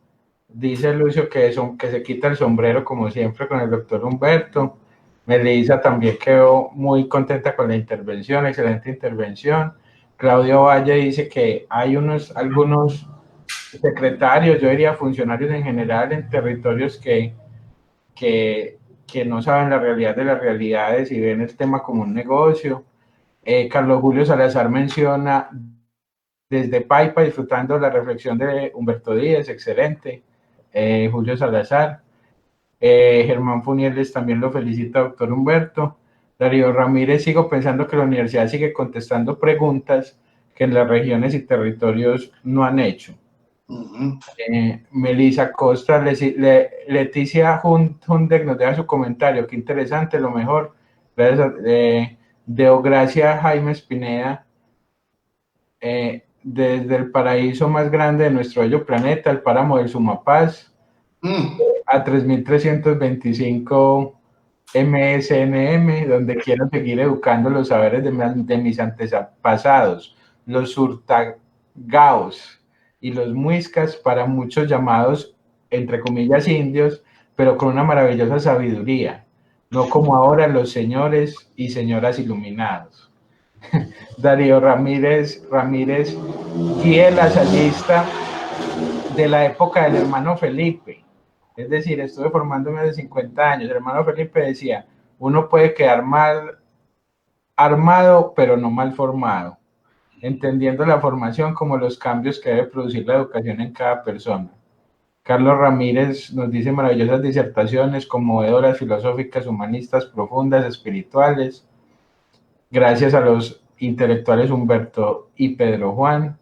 Dice Lucio que se quita el sombrero como siempre con el doctor Humberto. Melissa también quedó muy contenta con la intervención, excelente intervención. Claudio Valle dice que hay algunos secretarios, yo diría funcionarios en general en territorios que no saben la realidad de las realidades y ven el tema como un negocio. Carlos Julio Salazar menciona desde Paipa, disfrutando la reflexión de Humberto Díez, excelente. Julio Salazar. Germán Funieles también lo felicita, doctor Humberto. Darío Ramírez, sigo pensando que la universidad sigue contestando preguntas que en las regiones y territorios no han hecho. Melissa Costa, Leticia Hundek nos deja su comentario, qué interesante, lo mejor. Gracias. Deogracia Jaime Espineda, desde el paraíso más grande de nuestro bello planeta, el páramo del Sumapaz, a 3325 MSNM, donde quiero seguir educando los saberes de mis antepasados, los surtagaos y los muiscas, para muchos llamados, entre comillas, indios, pero con una maravillosa sabiduría, no como ahora los señores y señoras iluminados. Darío Ramírez, guía el ensayista de la época del hermano Felipe. Es decir, estuve formándome hace 50 años. El hermano Felipe decía, uno puede quedar mal armado, pero no mal formado, entendiendo la formación como los cambios que debe producir la educación en cada persona. Carlos Ramírez nos dice maravillosas disertaciones, conmovedoras, filosóficas, humanistas, profundas, espirituales. Gracias a los intelectuales Humberto y Pedro Juan.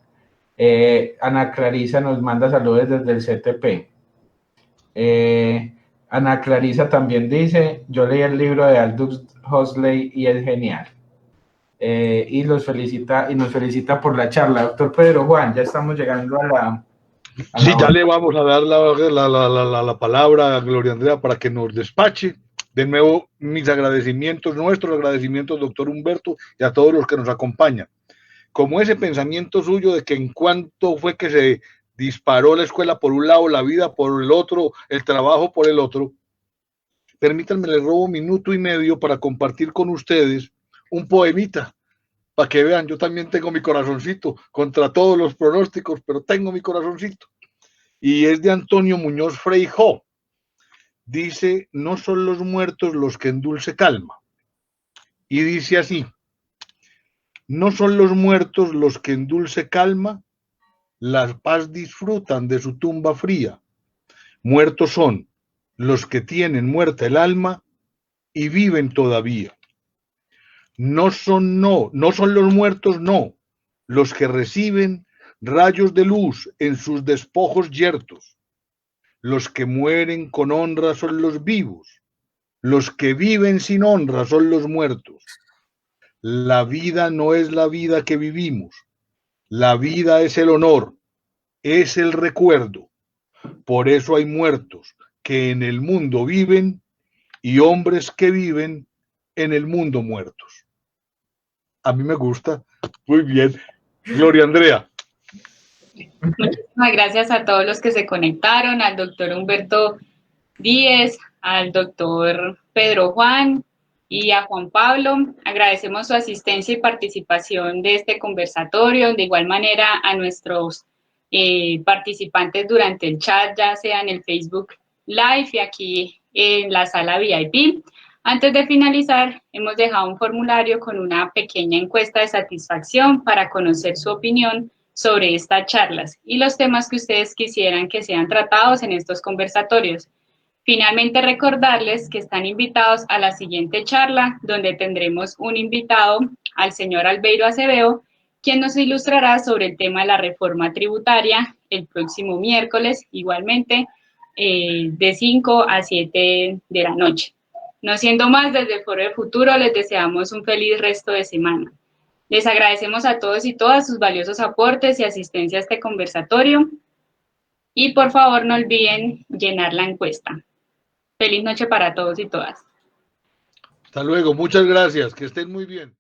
Ana Clarisa nos manda saludos desde el CTP. Ana Clarisa también dice, yo leí el libro de Aldous Huxley y es genial. Y nos felicita por la charla. Doctor Pedro Juan, ya estamos llegando a la... Sí, ya le vamos a dar la palabra a Gloria Andrea para que nos despache. De nuevo, mis agradecimientos, nuestros agradecimientos, doctor Humberto, y a todos los que nos acompañan. Como ese pensamiento suyo de que en cuanto fue que se disparó la escuela por un lado, la vida por el otro, el trabajo por el otro, permítanme, les robo 1 minuto y medio para compartir con ustedes un poemita, para que vean, yo también tengo mi corazoncito, contra todos los pronósticos, pero tengo mi corazoncito. Y es de Antonio Muñoz Freijó. Dice, no son los muertos los que en dulce calma. Y dice así, no son los muertos los que en dulce calma la paz disfrutan de su tumba fría. Muertos son los que tienen muerta el alma y viven todavía. No son los muertos, no, los que reciben rayos de luz en sus despojos yertos. Los que mueren con honra son los vivos, los que viven sin honra son los muertos. La vida no es la vida que vivimos, la vida es el honor, es el recuerdo. Por eso hay muertos que en el mundo viven y hombres que viven en el mundo muertos. A mí me gusta. Muy bien. Gloria Andrea. Muchísimas gracias a todos los que se conectaron, al doctor Humberto Díez, al doctor Pedro Juan y a Juan Pablo. Agradecemos su asistencia y participación de este conversatorio. De igual manera a nuestros participantes durante el chat, ya sea en el Facebook Live y aquí en la sala VIP. Antes de finalizar, hemos dejado un formulario con una pequeña encuesta de satisfacción para conocer su opinión sobre estas charlas y los temas que ustedes quisieran que sean tratados en estos conversatorios. Finalmente, recordarles que están invitados a la siguiente charla, donde tendremos un invitado, al señor Albeiro Acevedo, quien nos ilustrará sobre el tema de la reforma tributaria el próximo miércoles, igualmente, de 5 a 7 de la noche. No siendo más, desde el Foro del Futuro les deseamos un feliz resto de semana. Les agradecemos a todos y todas sus valiosos aportes y asistencia a este conversatorio. Y por favor no olviden llenar la encuesta. Feliz noche para todos y todas. Hasta luego, muchas gracias, que estén muy bien.